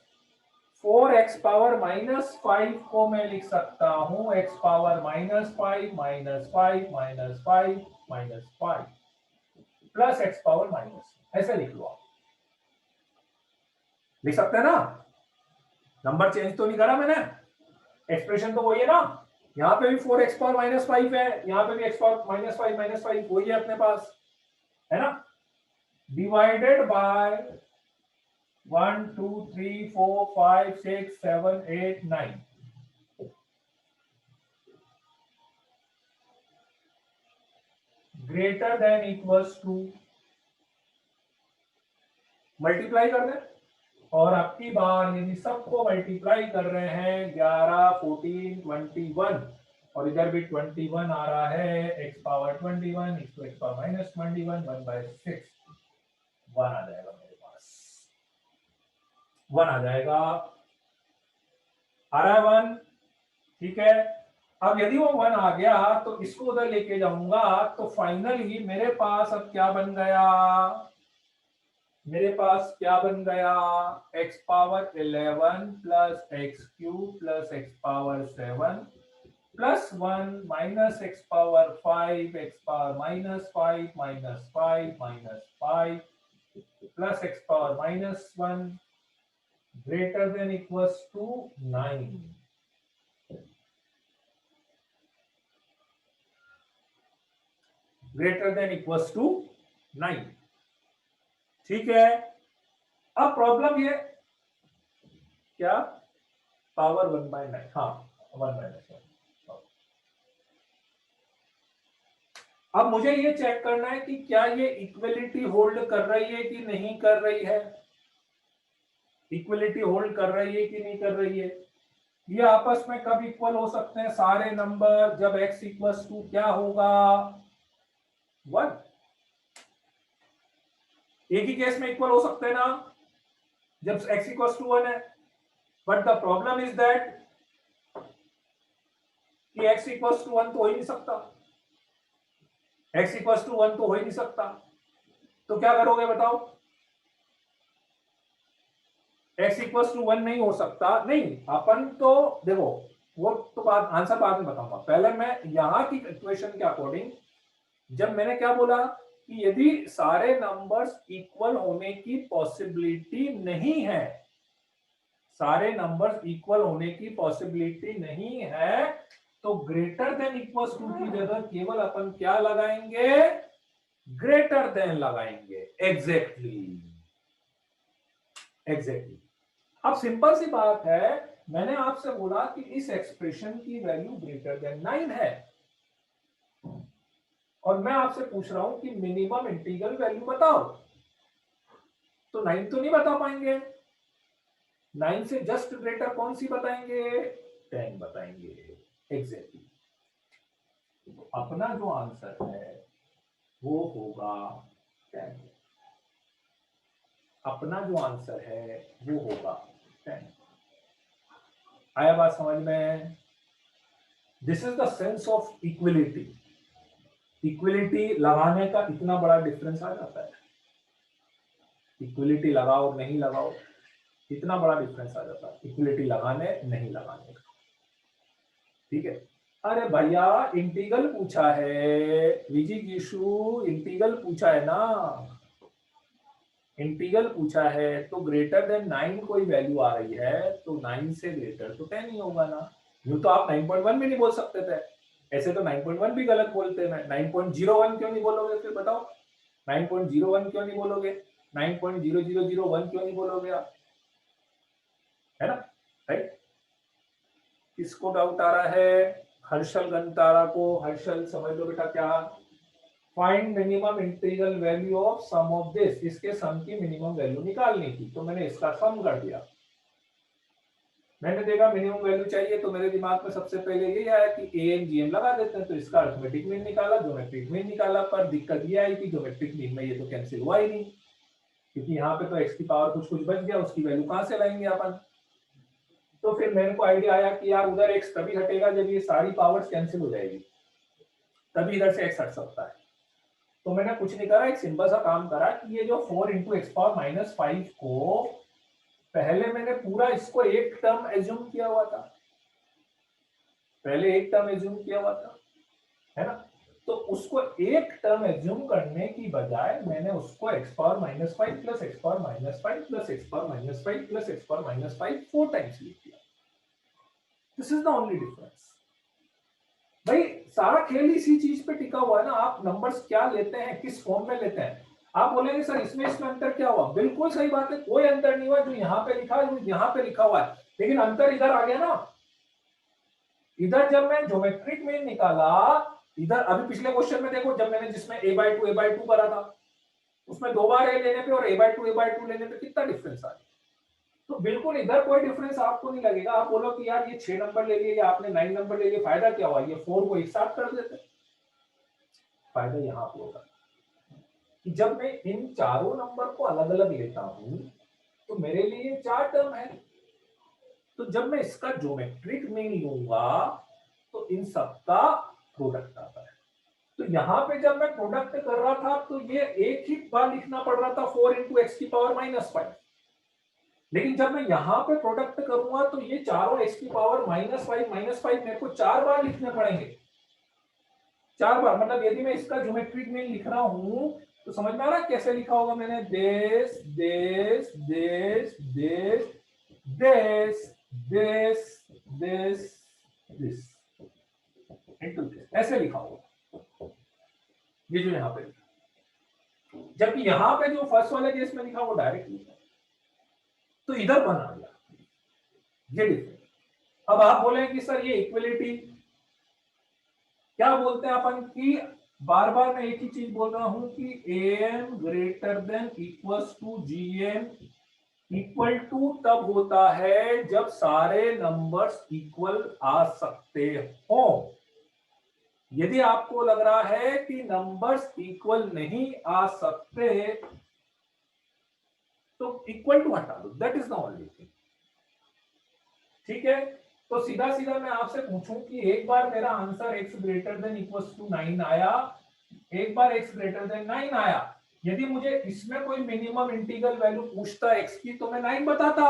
4x power -5 को मैं लिख सकता हूं x power -5 -5 plus x power minus, ऐसे लिख लो आप। लिख सकते हैं ना, नंबर चेंज तो नहीं करा मैंने, एक्सप्रेशन तो वही है ना। यहां पे भी 4x पावर -5 है, यहां पे भी x पावर -5 वही है अपने पास, है ना। Divided by 1 2 3 4 5 6 7 8 9, greater than equals to, multiply कर दें। और आपकी बार यदि सबको मल्टीप्लाई कर रहे हैं 11 14 21 और इधर भी 21 आ रहा है, x पावर 21 x पावर -21 1/6 1 आ जाएगा मेरे पास, 1 आ जाएगा, आ रहा है 1, ठीक है। अब यदि वो 1 आ गया तो इसको उधर लेके जाऊंगा तो फाइनली मेरे पास अब क्या बन गया, मेरे पास क्या बन गया, x power 11 plus x cube plus X power 7 plus 1 minus X power 5 X power -5 -5 plus X power -1 greater than equals to 9, greater than equals to 9, ठीक है। अब प्रॉब्लम ये क्या, पावर 1/9, हाँ 1/9। अब मुझे ये चेक करना है कि क्या ये इक्वलिटी होल्ड कर रही है कि नहीं कर रही है, इक्वलिटी होल्ड कर रही है कि नहीं कर रही है। ये आपस में कब इक्वल हो सकते हैं सारे नंबर, जब x इक्वल्स टू क्या होगा 1, एक ही केस में इक्वल हो सकते हैं ना, जब x इक्वल्स टू 1 है। But the problem is that कि x इक्वल्स टू 1 तो हो ही नहीं सकता, x इक्वल्स टू 1 तो हो ही नहीं सकता, तो क्या करोगे बताओ, x इक्वल्स टू 1 नहीं हो सकता, नहीं अपन तो देखो वो तो बात आंसर बाद में बताऊंगा, पहले मैं यहां की इक्वेशन के अकॉर्डिंग, जब मैंने क्या बोला कि यदि सारे नंबर्स इक्वल होने की पॉसिबिलिटी नहीं है, सारे नंबर्स इक्वल होने की पॉसिबिलिटी नहीं है, तो ग्रेटर देन इक्वल्स टू की जगह केवल अपन क्या लगाएंगे, ग्रेटर देन लगाएंगे, एग्जैक्टली एग्जैक्टली। अब सिंपल सी बात है, मैंने आपसे बोला कि इस एक्सप्रेशन की वैल्यू ग्रेटर देन 9 है, और मैं आपसे पूछ रहा हूं कि मिनिमम इंटीग्रल वैल्यू बताओ, तो 9 तो नहीं बता पाएंगे, 9 से जस्ट ग्रेटर कौन सी बताएंगे, 10 बताएंगे, एग्जैक्टली। अपना जो आंसर है वो होगा 10, अपना जो आंसर है वो होगा 10। आया बात समझ में, this is the sense of equality, equality लगाने का इतना बड़ा डिफरेंस आ जाता है, इक्विलिटी लगाओ नहीं लगाओ इतना बड़ा डिफरेंस आ जाता है, इक्विलिटी लगाने नहीं लगाने का, ठीक है। अरे भैया इंटीग्रल पूछा है, विजी गिशु इंटीग्रल पूछा है ना, इंटीग्रल पूछा है तो ग्रेटर देन 9 कोई वैल्यू आ रही है तो 9 से ग्रेटर तो 10 ही होगा ना। यूं तो आप 9.1 भी नहीं बोल सकते थे, ऐसे तो 9.1 भी गलत बोलते हैं, 9.01 क्यों नहीं बोलोगे फिर बताओ, 9.01 क्यों नहीं बोलोगे, 9.0001 क्यों नहीं बोलोगे आप, है ना, राइट। किसको डाउट आ रहा है, हर्षल गंतारा को, हर्षल समझ लो बेटा क्या, find minimum integral value of sum of this, इसके सम की मिनिमम वैल्यू निकालनी थी तो मैंने इसका सम कर दिया, मैंने देखा मिनिमम वैल्यू चाहिए तो मेरे दिमाग में सबसे पहले यही आया कि ANGM लगा देते हैं, तो इसका अर्थमेटिक मीन निकाला, ज्योमेट्रिक मीन निकाला, पर दिक्कत ये आई कि ज्योमेट्रिक मीन में ये तो कैंसिल हुआ ही नहीं, क्योंकि यहाँ पे तो x की पावर कुछ कुछ बच गया, उसकी वैल्यू कहां से लाएंगे अपन, तो फिर मेरे को आइडिया आया कि यार उधर x तभी हटेगा जब ये सारी पावर्स कैंसिल हो जाएगी, तभी इधर से x हट सकता है। तो मैंने कुछ नहीं करा, एक सिंपल सा काम करा कि ये जो 4 इंटू एक्स पावर माइनस 5 को पहले मैंने पूरा इसको एक टर्म एज्यूम किया हुआ था, पहले एक टर्म एज्यूम किया हुआ था, है ना। तो उसको एक टर्म एज्यूम करने की बजाय मैंने उसको x power minus 5 plus X power minus 5 plus X power minus 5 plus X power minus 5 4 times लिख दिया। This is the only difference. भाई सारा खेल इसी चीज पे टिका हुआ है ना, आप नंबर्स क्या लेते हैं, किस फॉर्म में लेते हैं। आप बोलेंगे सर इसमें अंतर क्या हुआ, बिल्कुल सही बात है, कोई अंतर नहीं हुआ, जो यहाँ पे लिखा है यहाँ पे लिखा हुआ है, लेकिन अंतर इधर आ गया ना। इधर जब मैं ज्योमेट्रिक मीन निकाला, इधर अभी पिछले क्वेश्चन में देखो, जब मैंने जिसमें a/2 करा था, उसमें 2 बार a लेने पे और a/2 लेने पे कितना डिफरेंस आ गया। तो बिल्कुल इधर कोई डिफरेंस आपको नहीं लगेगा। आप बोलो कि यार ये 6 नंबर ले लिए या आपने 9 नंबर ले लिए, फायदा क्या हुआ, ये 4 को एक साथ कर देते। फायदा यहाँ पे होगा कि जब मैं इन चारों नंबर को अलग अलग लेता हूं तो मेरे लिए 4 टर्म है, तो जब मैं इसका ज्योमेट्रिक मीन लूंगा तो इन सबका प्रोडक्ट आता है। तो यहाँ पे जब मैं प्रोडक्ट कर रहा था तो ये एक ही बार लिखना पड़ रहा था 4 इंटू एक्स की पावर माइनस 5, लेकिन जब मैं यहाँ पे प्रोडक्ट करूंगा तो ये चारों एक्स की पावर माइनस 5 मेरे को 4 बार लिखने पड़ेंगे, 4 बार। मतलब यदि मैं इसका ज्योमेट्रिक मीन लिख रहा हूं तो समझ में आ रहा है कैसे लिखा होगा मैंने, देश देश देश देश देश देश देश दिस इनटू दिस, ऐसे लिखा होगा ये जो यहाँ पे लिखा। जबकि यहाँ पे जो फर्स्ट वाले केस में लिखा वो डायरेक्ट लिखा, तो इधर बना गया ये डिफरेंस। अब आप बोले कि सर ये इक्वलिटी क्या बोलते हैं अपन की, बार बार मैं एक ही चीज बोल रहा हूं कि am greater than equals to gm equal to तब होता है जब सारे नंबर्स इक्वल आ सकते हो। यदि आपको लग रहा है कि नंबर्स इक्वल नहीं आ सकते तो इक्वल टू हटा दो, that is the only thing. ठीक है, तो सीधा सीधा मैं आपसे पूछूं कि एक बार मेरा answer x greater than equals to 9 आया, एक बार x ग्रेटर देन 9 आया, यदि मुझे इसमें कोई मिनिमम इंटीग्रल वैल्यू पूछता x की तो मैं 9 बताता,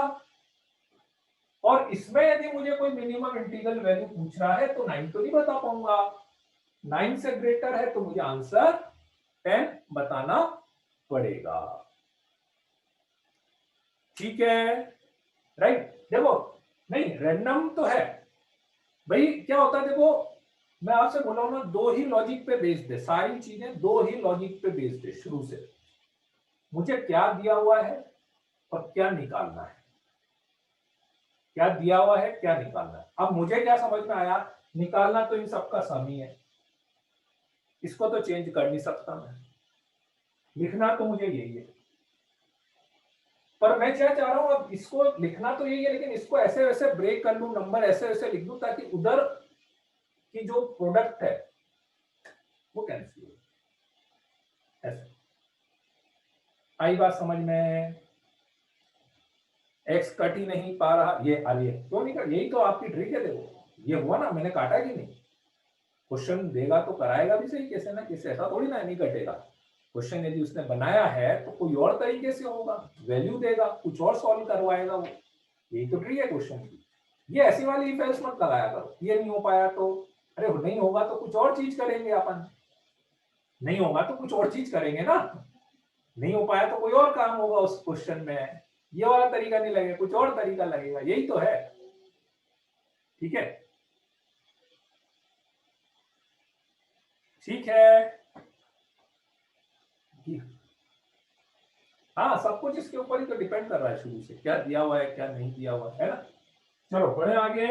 और इसमें यदि मुझे कोई मिनिमम इंटीग्रल वैल्यू पूछ रहा है तो 9 तो नहीं बता पाऊंगा। 9 से ग्रेटर है तो मुझे आंसर 10 बताना पड़ेगा। ठीक है, राइट। देखो नहीं रैंडम तो है भाई, क्या होता है देखो, मैं आपसे बोला हूं ना, दो ही लॉजिक पे बेस्ड है सारी चीजें, दो ही लॉजिक पे बेस्ड है शुरू से। मुझे क्या दिया हुआ है और क्या निकालना है, क्या दिया हुआ है क्या निकालना है। अब मुझे क्या समझ में आया, निकालना तो इन सबका सम ही है, इसको तो चेंज कर नहीं सकता मैं, लिखना तो मुझे यही है। पर मैं क्या चाह रहा हूं, अब इसको लिखना तो यही है लेकिन इसको ऐसे वैसे ब्रेक कर लूं, नंबर ऐसे वैसे लिख दूं ताकि उधर की जो प्रोडक्ट है वो कैंसिल हो। ऐसे आई बात समझ में, एक्स कट ही नहीं पा रहा, ये अरे क्यों नहीं कर, यही तो आपकी ट्रिक है। देखो ये हुआ ना, मैंने काटा कि नहीं, क्वेश्चन देगा तो कराएगा भी सही कैसे ना कैसे, ऐसा थोड़ी ना नहीं कटेगा। क्वेश्चन यदि उसने बनाया है तो कोई और तरीके से होगा, वैल्यू देगा, कुछ और सॉल्व करवाएगा वो, यही तो ट्रिक है क्वेश्चन की। ये ऐसी वाली इफ एल्स मत लगाया करो, ये नहीं हो पाया तो अरे नहीं होगा तो कुछ और चीज करेंगे अपन, नहीं होगा तो कुछ और चीज करेंगे ना, नहीं हो पाया तो कोई और काम होगा उस क्वेश्चन में, ये वाला तरीका नहीं लगेगा, कुछ और तरीका लगेगा, यही तो है। ठीक है, ठीक है, हाँ सब कुछ इसके ऊपर ही तो डिपेंड कर रहा है शुरू से, क्या दिया हुआ है क्या नहीं दिया हुआ है ना। चलो बढ़े आगे।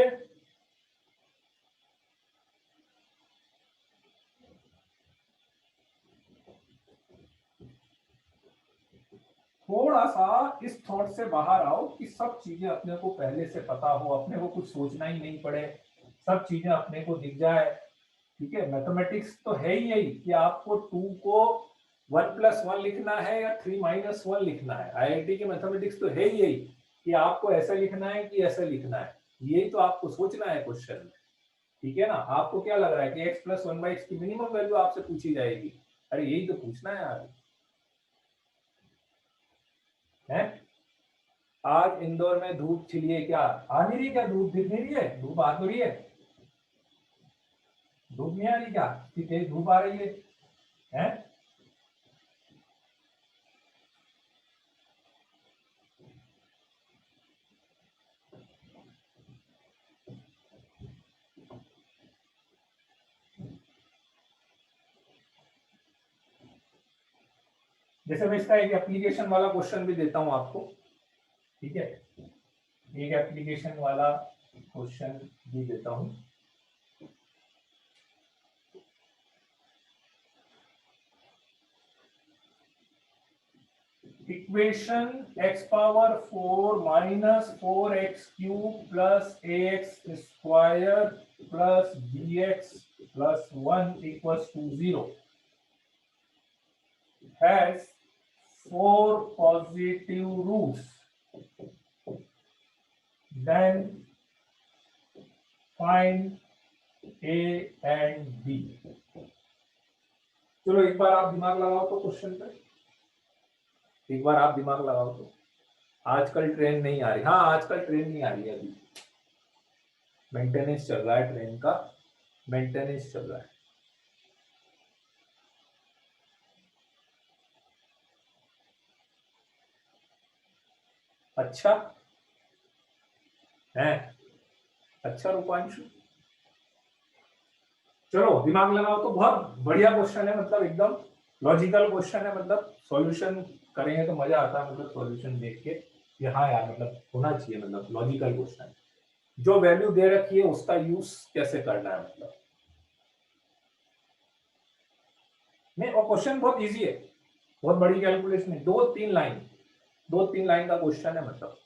थोड़ा सा इस थॉट से बाहर आओ कि सब चीजें अपने को पहले से पता हो, अपने को कुछ सोचना ही नहीं पड़े, सब चीजें अपने को दिख जाए। ठीक है, मैथमेटिक्स तो है ही यही कि आपको 2 को 1+1 लिखना है या 3 - 1 लिखना है। आईआईटी की मैथमेटिक्स तो है ही यही कि आपको ऐसा लिखना है कि ऐसा लिखना है। यही तो आपको सोचना है क्वेश्चन में, ठीक है ना। आपको क्या लग रहा है कि x प्लस 1/x की मिनिमम वैल्यू आपसे पूछी जाएगी? अरे यही तो पूछना है यार, है। आज इंदौर में धूप खिली है क्या? आ नहीं रही क्या? धूप दिख नहीं रही है? धूप आ तो रही है, धूप नहीं आ रही क्या? कि तेज धूप आ रही है, हैं? जैसे मैं इसका एक एप्लीकेशन वाला क्वेश्चन भी देता हूं आपको, ठीक है। एक एप्लीकेशन वाला क्वेश्चन भी देता हूं। Equation x power 4 minus 4x cube plus ax square plus bx plus 1 equals to 0 has 4 positive roots, then find a and b। चलो एक बार आप दिमाग लगाओ तो क्वेश्चन पे, एक बार आप दिमाग लगाओ तो। आजकल ट्रेन नहीं आ रही, हाँ आजकल ट्रेन नहीं आ रही है, अभी मेंटेनेंस चल रहा है, ट्रेन का मेंटेनेंस चल रहा है। अच्छा है, अच्छा रूपांशु, चलो दिमाग लगाओ तो। बहुत बढ़िया क्वेश्चन है, मतलब एकदम लॉजिकल क्वेश्चन है, मतलब सॉल्यूशन करेंगे तो मजा आता है, मतलब सॉल्यूशन देख के कि हाँ यार मतलब होना चाहिए, मतलब लॉजिकल क्वेश्चन। जो वैल्यू दे रखी है उसका यूज कैसे करना है, मतलब नहीं। और क्वेश्चन बहुत इजी है, बहुत बड़ी कैलकुलेशन है, दो तीन लाइन का क्वेश्चन है, मतलब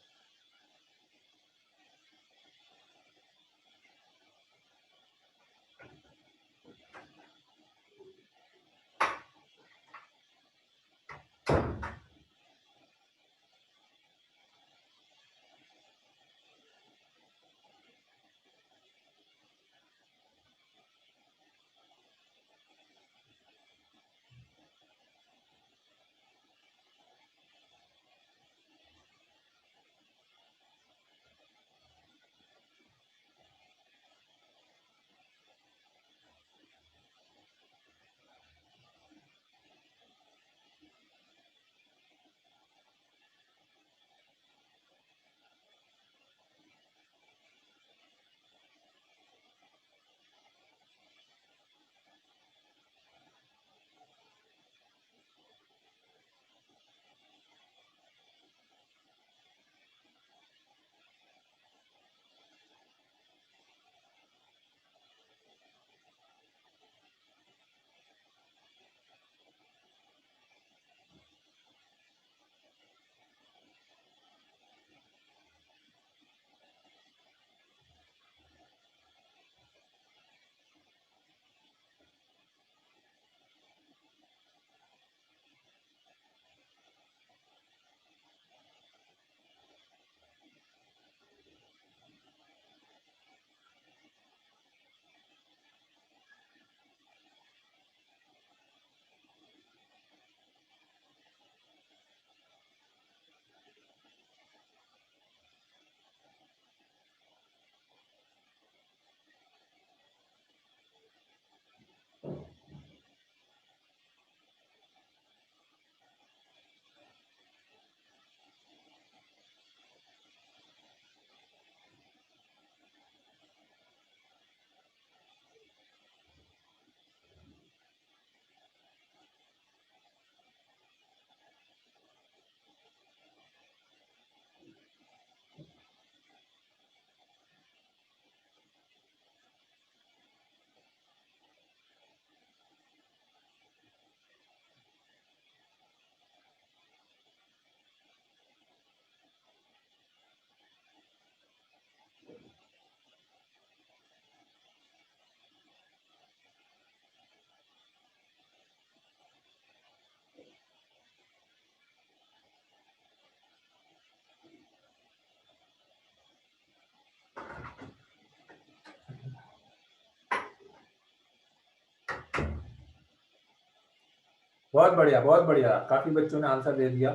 बहुत बढ़िया, बहुत बढ़िया, काफी बच्चों ने आंसर दे दिया।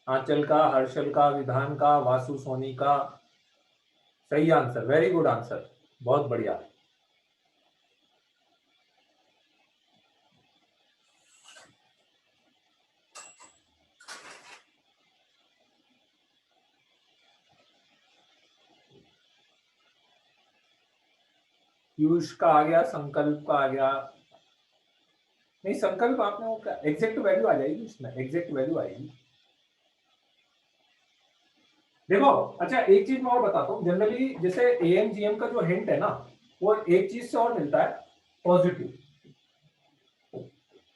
आंचल का, हर्षल का, विधान का, वासु सोनी का, सही आंसर, वेरी गुड आंसर, बहुत बढ़िया। पीयूष का आ गया, संकल्प का आ गया। नहीं, संकल्प आपने वो क्या एग्जैक्ट वैल्यू आ जाएगी उसमें, एग्जैक्ट वैल्यू आएगी। देखो, अच्छा एक चीज मैं और बताता हूँ, जनरली जैसे एएमजीएम का जो हिंट है ना, वो एक चीज से और मिलता है, पॉजिटिव।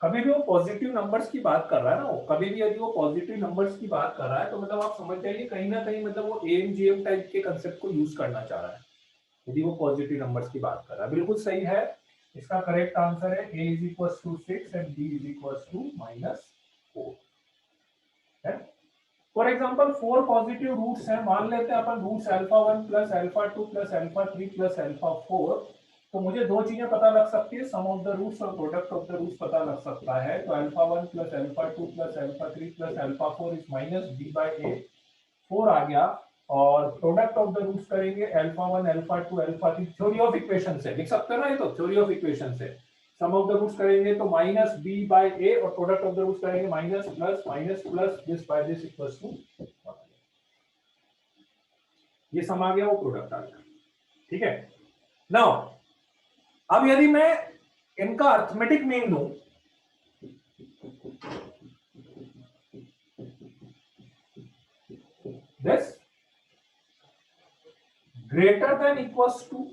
कभी भी वो पॉजिटिव नंबर्स की बात कर रहा है ना, वो कभी भी यदि वो पॉजिटिव नंबर्स की बात कर रहा है तो मतलब आप समझ जाइए कहीं ना कहीं मतलब वो एएमजीएम टाइप के कंसेप्ट को यूज करना चाह रहा है, यदि वो पॉजिटिव नंबर्स की बात कर रहा है। बिल्कुल सही है, इसका करेक्ट आंसर है a is equal to 6 and b is equal to -4 है। फॉर एग्जाम्पल 4 पॉजिटिव रूट्स हैं, मान लेते हैं अपन रूट्स α1 प्लस α2 प्लस α3 प्लस α4। तो मुझे दो चीजें पता लग सकती है, सम ऑफ द रूट्स और प्रोडक्ट ऑफ द रूट्स पता लग सकता है। तो α1 plus α2 plus α3 plus α4 is -b/a, 4 आ गया। और प्रोडक्ट ऑफ द रूट्स करेंगे α1 α2 α3, थ्योरी ऑफ इक्वेशन से लिख सकते हैं ना, ये तो थ्योरी ऑफ इक्वेशन से। सम ऑफ द रूट्स करेंगे तो -b/a और प्रोडक्ट ऑफ द रूट्स करेंगे minus plus this by this equals to, ये सम आ गया, वो प्रोडक्ट आ गया। ठीक है, नाउ अब यदि मैं इनका अर्थमेटिक मीन लूं, this greater than equals to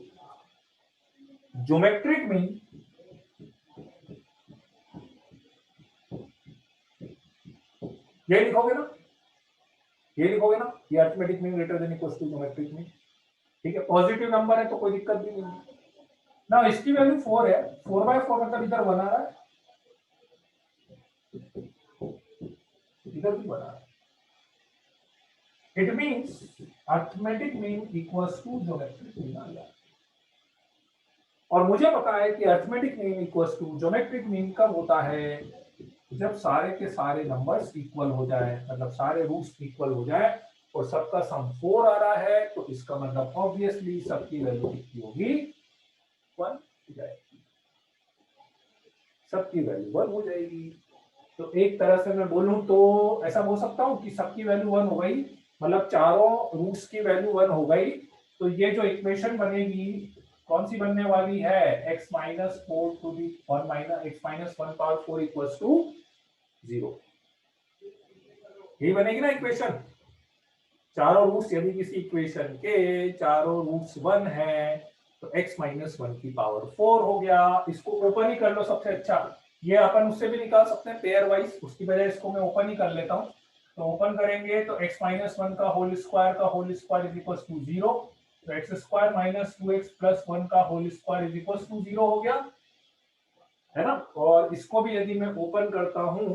geometric mean, ये लिखोगे ना, ये लिखोगे ना, ये arithmetic mean greater than equals to geometric mean. ठीक है, पॉजिटिव नंबर है तो कोई दिक्कत भी नहीं है ना। इसकी वैल्यू 4 है, 4/4 मतलब इधर बना रहा है, इधर भी बना रहा है। It means arithmetic mean equals to geometric mean आ गया। और मुझे पता है कि arithmetic mean equals to geometric mean कब होता है, जब सारे के सारे नंबर्स इक्वल हो जाए, मतलब सारे रूट्स इक्वल हो जाए और सबका सम 4 आ रहा है, तो इसका मतलब ऑब्वियसली सबकी वैल्यू कितनी होगी, 1 हो जाएगी, सबकी वैल्यू 1 हो जाएगी। तो एक तरह से मैं बोलूं तो ऐसा बोल सकता हूं कि सबकी वैल्यू 1 हो गई, मतलब चारों रूट्स की वैल्यू 1 हो गई। तो ये जो इक्वेशन बनेगी कौन सी बनने वाली है, x minus 4 to the 1 minus x minus 1 power 4 equals to 0, यही बनेगी ना इक्वेशन। चारों रूट्स यदि किसी इक्वेशन के चारों रूट्स 1 है तो x माइनस 1 की पावर 4 हो गया। इसको ओपन ही कर लो सबसे अच्छा, ये अपन उससे भी निकाल सकते हैं पेयर वाइज, उसकी बजाय इसको मैं ओपन ही कर लेता हूं। तो ओपन करेंगे तो x माइनस 1 का whole square is equal to 0, तो X square minus 2x plus 1 का whole square is equal to 0 हो गया, है ना। और इसको भी यदि मैं ओपन करता हूं,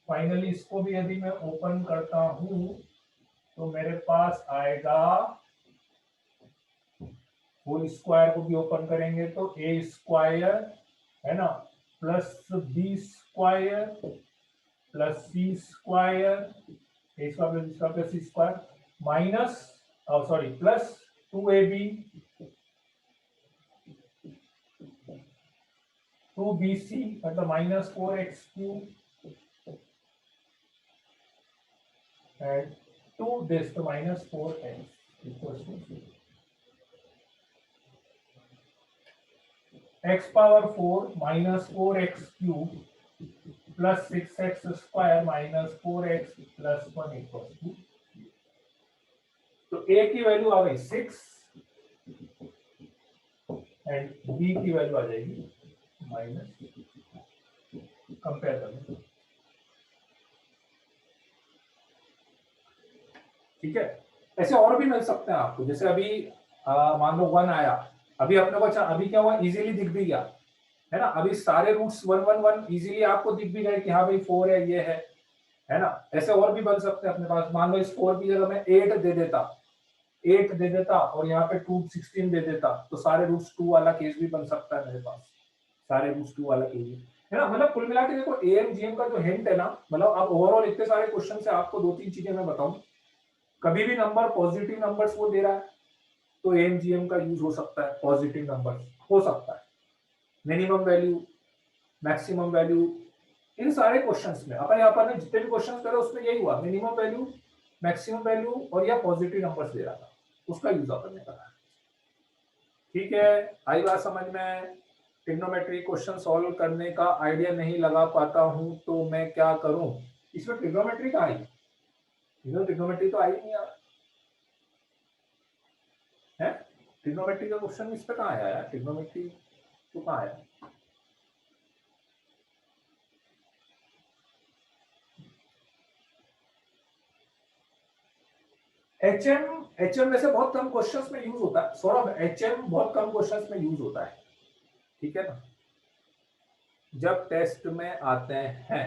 फाइनली इसको भी यदि मैं ओपन करता हूं तो मेरे पास आएगा, होल स्क्वायर को भी ओपन करेंगे तो ए स्क्वायर, है ना, plus B square plus C square, a square plus C square minus, sorry, plus 2ab 2bc मतलब minus 4x³ and 2 this to minus 4x equals to 0. x power 4 minus 4x³ plus 6x square minus 4x plus 1 equals to, तो a की value आ गई 6 and b की value आ जाएगी minus, compare करें, ठीक है। ऐसे और भी मिल सकते हैं आपको, जैसे अभी मान लो 1 आया, अभी अपने को अभी क्या हुआ, इजीली दिख भी गया, है ना। अभी सारे रूट्स 1 1 1 इजीली आपको दिख भी गए कि हाँ भाई 4 है, ये है ना। ऐसे और भी बन सकते हैं अपने पास, मान लो इस 4 की जगह मैं 8 दे देता और यहाँ पे 2 16 दे देता, तो सारे रूट्स 2 वाला केस भी बन सकता है मेरे पास, सारे रूट्स 2 वाला केस भी। है ना। मतलब कुल मिला के देखो एएमजीएम का जो हिंट है ना, मतलब अब ओवरऑल इतने सारे क्वेश्चन से आपको दो तीन चीजें मैं बताऊं। कभी भी नंबर पॉजिटिव नंबर्स वो दे रहा है तो एएमजीएम का यूज हो सकता है, पॉजिटिव नंबर हो सकता है। मिनिमम वैल्यू, मैक्सिमम वैल्यू, इन सारे क्वेश्चंस में अपन यहाँ पर जितने भी क्वेश्चंस करे उसमें यही हुआ, मिनिमम वैल्यू, मैक्सिमम वैल्यू और या पॉजिटिव नंबर्स दे रहा था, उसका यूज अपन ने करा। ठीक है, आई बात समझ में। ट्रिग्नोमेट्री क्वेश्चन सॉल्व करने का आइडिया नहीं लगा पाता हूं तो मैं क्या करूं। इसमें ट्रिग्नोमेट्री कहाँ आई, ट्रिग्नोमेट्री तो आई नहीं यार, है ट्रिग्नोमेट्री का क्वेश्चन इस पे कहाँ आया यार, ट्रिग्नोमेट्री तो कहाँ आया। एचएम में से बहुत कम क्वेश्चंस में यूज होता है सौरभ, एचएम बहुत कम क्वेश्चंस में यूज होता है, ठीक है ना, जब टेस्ट में आते हैं।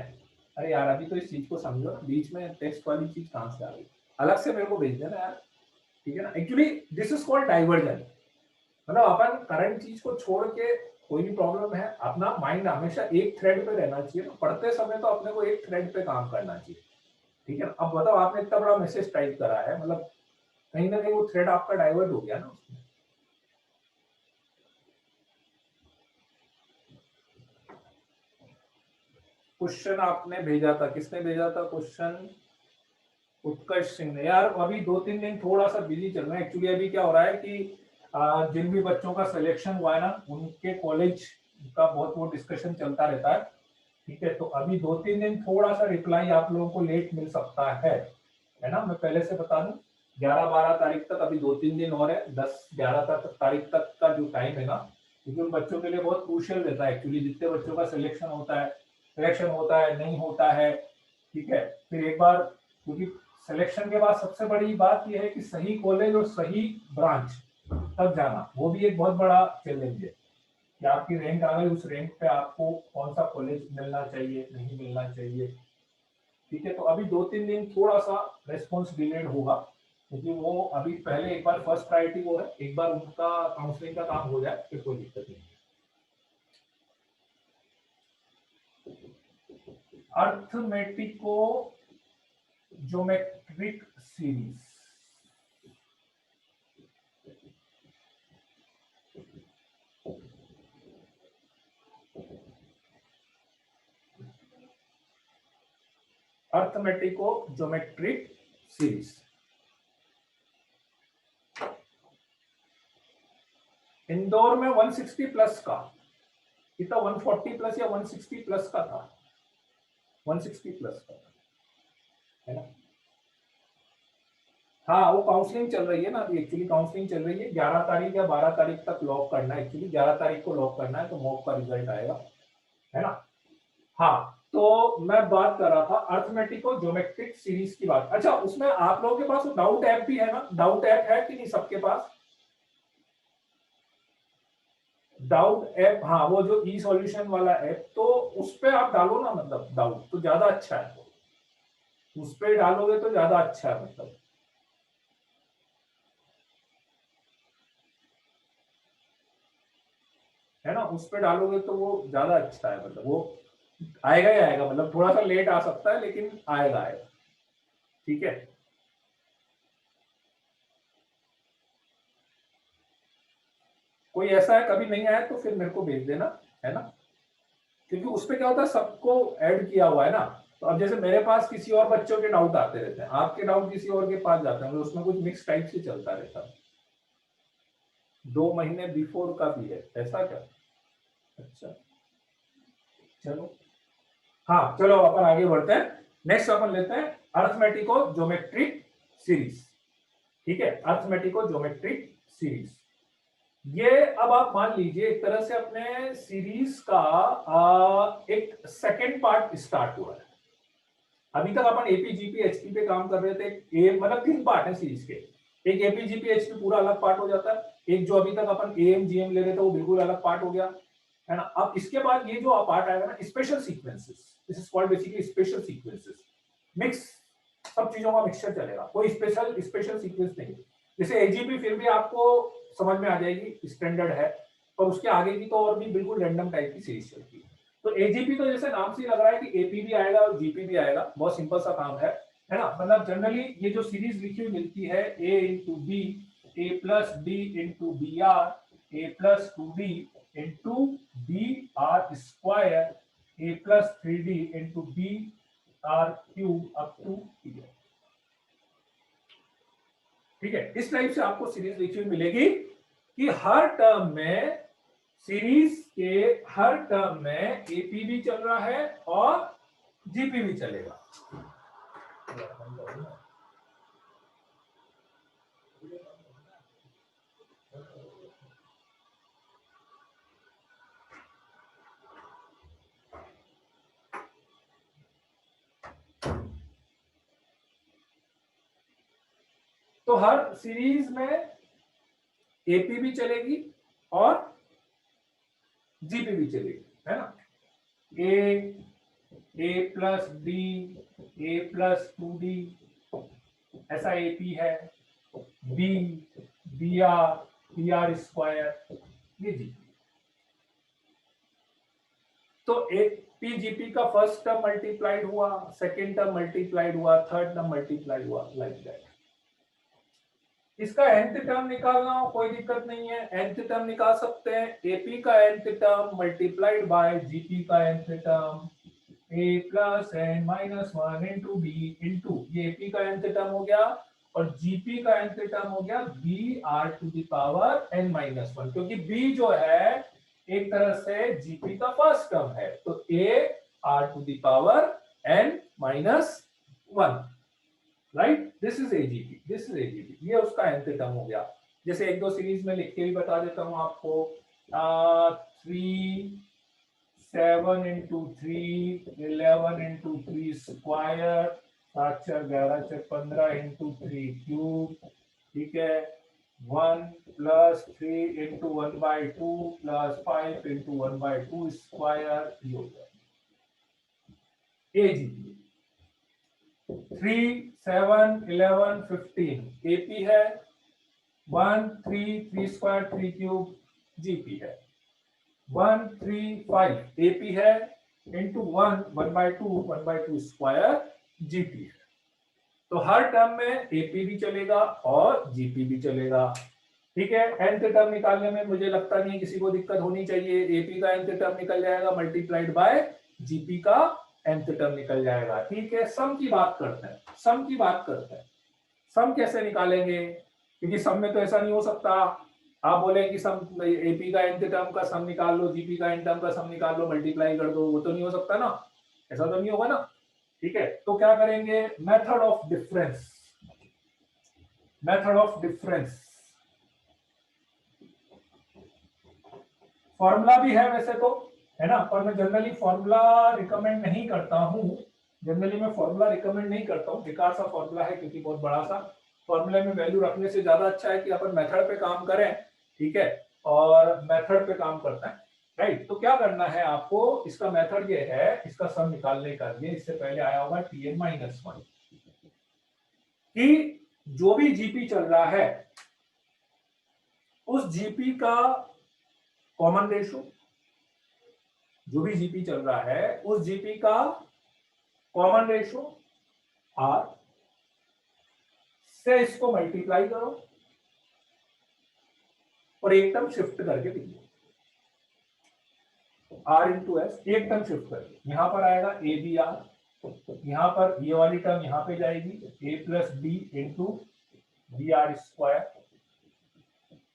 अरे यार अभी तो इस चीज को समझो ना, बीच में टेस्ट वाली चीज कहां से आ गई, अलग से मेरे को भेज देना यार, ठीक है ना। Actually this is called diversion, मतलब अपन करंट चीज को छोड़ के, कोई भी प्रॉब्लम है अपना माइंड हमेशा एक थ्रेड पे रहना चाहिए ना, पढ़ते समय तो अपने को एक थ्रेड पे काम करना चाहिए, ठीक है ना। अब बताओ आपने इतना बड़ा मैसेज टाइप करा है, मतलब कहीं ना कहीं वो थ्रेड आपका डाइवर्ट हो गया ना उसमें। क्वेश्चन आपने भेजा था, किसने भेजा था क्वेश्चन, उत्कर्ष सिंह ने। यार अभी 2-3 दिन थोड़ा सा बिजी चल रहा है, एक्चुअली अभी क्या हो रहा है कि जिन भी बच्चों का सिलेक्शन हुआ है ना, उनके कॉलेज का बहुत वो डिस्कशन चलता रहता है, ठीक है। तो अभी 2-3 दिन थोड़ा सा रिप्लाई आप लोगों को लेट मिल सकता है ना। मैं पहले से बता दूं 11-12 तारीख तक, अभी 2-3 दिन और है, 10-11 तारीख तक का जो टाइम है ना, क्योंकि उन बच्चों के लिए बहुत क्रूशियल रहता है एक्चुअली, जितने बच्चों का सिलेक्शन होता है नहीं होता है, ठीक है। फिर एक बार, क्योंकि सिलेक्शन के बाद सबसे बड़ी बात यह है कि सही कॉलेज और सही ब्रांच तक जाना, वो भी एक बहुत बड़ा चैलेंज है कि आपकी रैंक आ गई, उस रैंक पे आपको कौन सा कॉलेज मिलना चाहिए नहीं मिलना चाहिए, ठीक है। तो अभी 2-3 दिन थोड़ा सा रेस्पॉन्स डिलेड होगा, क्योंकि वो अभी पहले एक बार फर्स्ट प्रायोरिटी वो है, एक बार उनका काउंसलिंग का काम हो जाए फिर कोई दिक्कत नहीं। अर्थमेटिको geometric series, अर्थमेटिको geometric series Indore में 160 प्लस का, कितना 140 प्लस या 160 प्लस का था, 160 प्लस का है ना। हाँ वो काउंसलिंग चल रही है ना अभी, एक्चुअली काउंसलिंग चल रही है, 11 तारीख या 12 तारीख तक लॉक करना है, एक्चुअली 11 तारीख को लॉक करना है, तो मॉक का रिजल्ट आएगा, है ना। हाँ, तो मैं बात कर रहा था अर्थमेटिको ज्योमेट्रिक सीरीज की बात। अच्छा, उसमें आप लोगों के पास डाउट ऐप भी है ना, डाउट ऐप है कि नहीं सबके पास, डाउट ऐप, हाँ वो जो ई सॉल्यूशन वाला ऐप, तो उस पे आप डालो ना, मतलब डाउट तो ज्यादा अच्छा है, उस पे डालोगे तो ज्यादा अच्छा है, मतलब है ना, उस पे डालोगे तो वो ज्यादा अच्छा है, मतलब वो आएगा ही आएगा, मतलब थोड़ा सा लेट आ सकता है लेकिन आएगा आएगा, ठीक है। कोई ऐसा है कभी नहीं आया तो फिर मेरे को भेज देना, है ना, क्योंकि उस पे क्या होता है सबको ऐड किया हुआ है ना, तो अब जैसे मेरे पास किसी और बच्चों के डाउट आते रहते हैं, आपके डाउट किसी और के पास जाते हैं, उसमें कुछ मिक्स टाइप से चलता रहता है। 2 महीने बिफोर का भी है ऐसा क्या, अच्छा चलो, हाँ चलो अपन आगे बढ़ते हैं। नेक्स्ट अपन लेते हैं अर्थमेटिको ज्योमेट्रिक सीरीज, ठीक है, अर्थमेटिको ज्योमेट्रिक सीरीज। ये अब आप मान लीजिए एक तरह से अपने सीरीज का एक सेकंड पार्ट स्टार्ट हुआ है। अभी तक अपन एपीजीपी एचपी पे काम कर रहे थे, मतलब 3 पार्ट है सीरीज के, एक एपीजीपी एचपी पूरा अलग पार्ट हो जाता है, एक जो अभी तक अपन एएमजीएम ले रहे थे वो बिल्कुल अलग पार्ट हो गया, है ना। अब इसके बाद ये जो पार्ट आएगा ना, special sequences, this is called basically special sequences, mix, सब चीजों का मिक्सचर चलेगा, कोई स्पेशल स्पेशल सीक्वेंस नहीं। जैसे एजीपी फिर भी आपको समझ में आ जाएगी, स्टैंडर्ड है, पर उसके आगे की तो और भी बिल्कुल रैंडम टाइप की सीरीज चलती है, तो एजीपी तो जैसे नाम से ही लग रहा है कि एपी भी आएगा और जीपी भी आएगा, बहुत सिंपल सा काम है ना। मतलब जनरली ये जो सीरीज लिखी हुई मिलती है a into b, a plus d into b r, a plus 2d into b are square, a plus 3d into b r cube up to t. ठीक है, इस टाइप से आपको सीरीज लिखी हुई मिलेगी कि हर टर्म में, सीरीज के हर टर्म में एपी भी चल रहा है और जीपी भी चलेगा। तो हर सीरीज में एपी भी चलेगी और जीपी भी चलेगी, है ना। ए प्लस डी, ए प्लस 2d, ऐसा एपी है, बी, बी आर स्क्वायर, ये जीपी। तो एपी जीपी का फर्स्ट टर्म मल्टीप्लाइड हुआ, सेकेंड टर्म मल्टीप्लाइड हुआ, थर्ड टर्म मल्टीप्लाइड हुआ, लाइक दैट। इसका nth टर्म निकालना हो कोई दिक्कत नहीं है, nth टर्म निकाल सकते हैं। एपी का nth term multiplied by GP का nth term, a plus N minus 1 into B into, ये एपी का nth टर्म हो गया और जीपी का nth टर्म हो गया B R to the power n minus 1, क्योंकि बी जो है एक तरह से जीपी का फर्स्ट टर्म है, तो a R to the power n minus 1, right. This is AGP, ये उसका nth टर्म हो गया। जैसे एक दो सीरीज में लिख के भी बता देता हूं आपको, 3 7 into 3 11 into 3 square, 7 4 11 4 15 into 3 cube, ठीक है। 1 plus 3 into 1/2 plus 5 into 1/2 square, ये हो गया एजीपी। 3 7 11 15 एपी है, 1 3 3 स्क्वायर 3 क्यूब जीपी है, 1 3 5 एपी है इंटू 1 1/2 स्क्वायर जीपी है। तो हर टर्म में एपी भी चलेगा और जीपी भी चलेगा, ठीक है। nth टर्म निकालने में मुझे लगता नहीं किसी को दिक्कत होनी चाहिए। एपी का nth टर्म निकल जाएगा मल्टीप्लाइड बाय जीपी का nth टर्म निकल जाएगा, ठीक है। सम की बात करते हैं, सम कैसे निकालेंगे, क्योंकि सम में तो ऐसा नहीं हो सकता आप बोले कि सम एपी का nth टर्म का सम निकाल लो, जीपी का nth टर्म का सम निकाल लो, मल्टीप्लाई कर दो, वो तो नहीं हो सकता ना, ऐसा तो नहीं होगा ना, ठीक है। तो क्या करेंगे, मेथड ऑफ डिफरेंस, फॉर्मूला भी है वैसे तो, है ना, पर मैं जनरली फॉर्मूला रिकमेंड नहीं करता हूं, बेकार सा फॉर्मूला है, क्योंकि बहुत बड़ा सा फॉर्मूले में वैल्यू रखने से ज्यादा अच्छा है कि अपन मेथड पे काम करें, ठीक है, और मेथड पे काम करते हैं, राइट। तो क्या करना है आपको, इसका मेथड ये है, इसका सम निकालने का लिए इससे पहले आया होगा Tn-1, कि जो भी जीपी चल रहा है उस जीपी का कॉमन रेशो, जो भी जीपी चल रहा है उस जीपी का कॉमन रेशो आर से इसको मल्टीप्लाई करो और एक टर्म शिफ्ट करके लिखो, आर इंटू एस, एक टर्म शिफ्ट करके यहां पर आएगा ए बी आर, यहां पर ये वाली टर्म यहां पे जाएगी a plus b into b are square,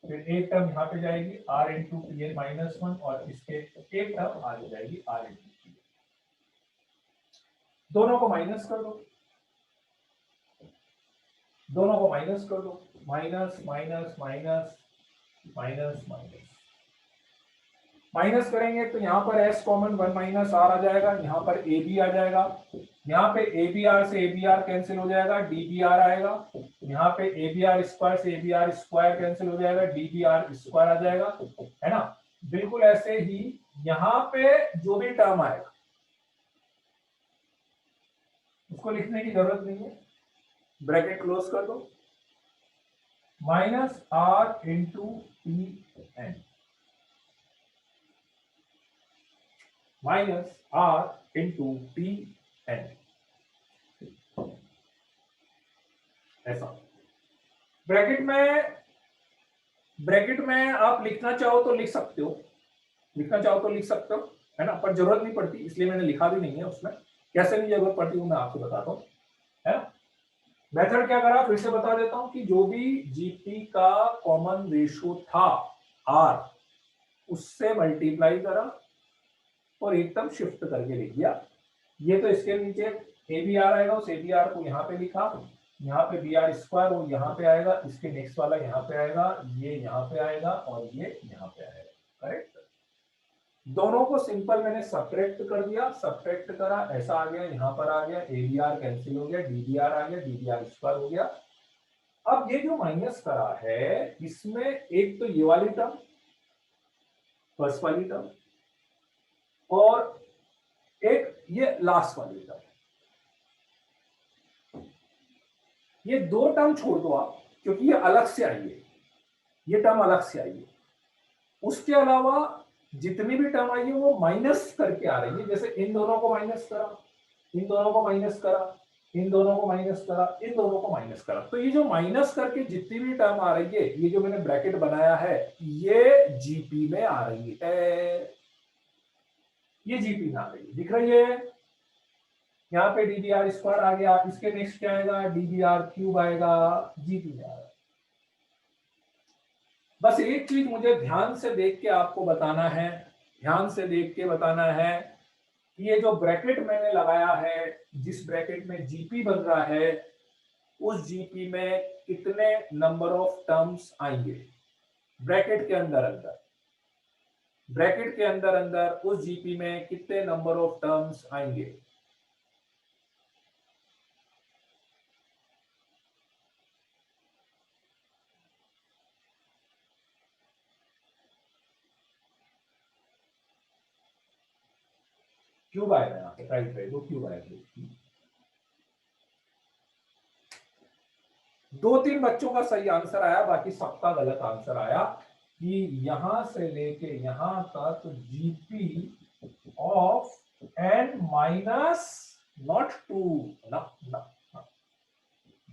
फिर एक टर्म यहां पे जाएगी r into P N minus 1 और इसके एक टर्म आगे जाएगी आर इंटू पी, दोनों को माइनस कर दो, minus minus minus minus minus minus करेंगे तो यहाँ पर s कॉमन 1 माइनस आर आ जाएगा, यहाँ पर ए बी आ जाएगा, यहाँ पे ए बी आर से ए बी आर कैंसिल हो जाएगा, डी बी आर आएगा, यहाँ पे ए बी आर स्क्वायर से A B are square cancel हो जाएगा, डी बी आर स्क्वायर आ जाएगा, है ना। बिल्कुल ऐसे ही यहाँ पे जो भी टर्म आएगा उसको लिखने की जरूरत नहीं है, ब्रैकेट क्लोज कर दो, minus R into P N, minus R into T N, ऐसा। ब्रैकेट में आप लिखना चाहो तो लिख सकते हो, है ना, पर जरूरत नहीं पड़ती, इसलिए मैंने लिखा भी नहीं है उसमें। कैसे नहीं जरूरत पड़ती वो मैं आपको बताता हूँ, है ना। मेथड क्या करा, फिर से बता देता हूं कि जो भी जीपी का कॉमन रेशो था आर, उससे मल्टीप्लाई करा और एकदम शिफ्ट करके लिख दिया। ये तो इसके नीचे ए बी आर आएगा, उस ए बी आर को यहाँ पे लिखा, यहाँ पे बी आर स्क्वायर वो यहाँ पे आएगा, इसके नेक्स्ट वाला यहाँ पे आएगा, ये यहाँ पे आएगा और ये यहाँ पे आएगा, करेक्ट। दोनों को सिंपल मैंने सब्ट्रैक्ट कर दिया, सब्ट्रैक्ट करा, ऐसा आ गया, यहाँ पर आ गया, ए बी आर कैंसिल हो गया, डी बी आर आ गया, डी बी आर स्क्वायर हो गया। अब ये जो माइनस करा है, इसमें एक तो ये वाली टर्म, फर्स्ट वाली टर्म, और एक ये लास्ट वाली टर्म, ये दो टर्म छोड़ दो आप, क्योंकि ये अलग से आई है, ये टर्म अलग से आई है। उसके अलावा जितनी भी टर्म आई है वो माइनस करके आ रही है, जैसे इन दोनों को माइनस करा, इन दोनों को माइनस करा, इन दोनों को माइनस करा, इन दोनों को माइनस करा। तो ये जो माइनस करके जितनी भी टर्म आ रही है, ये जो मैंने ब्रैकेट बनाया है, ये जीपी में आ रही है, ये जीपी में आ रही है, दिख रही है। यहाँ पे डी बी आर स्क्वायर आ गया, इसके नेक्स्ट क्या आएगा, डी बी आर क्यूब आएगा, जीपी में आएगा। बस एक चीज मुझे ध्यान से देख के आपको बताना है, ध्यान से देख के बताना है, ये जो ब्रैकेट मैंने लगाया है, जिस ब्रैकेट में जीपी बन रहा है, उस जीपी में कितने नंबर ऑफ टर्म्स आएंगे, ब्रैकेट के अंदर उस जीपी में कितने नंबर ऑफ टर्म्स आएंगे। क्यूब आएगा यहाँ पे, राइट राइट, वो क्यूब आएगा। 2-3 बच्चों का सही आंसर आया, बाकी सबका गलत आंसर आया कि यहां से लेके यहां तक GP of n minus not 2 ना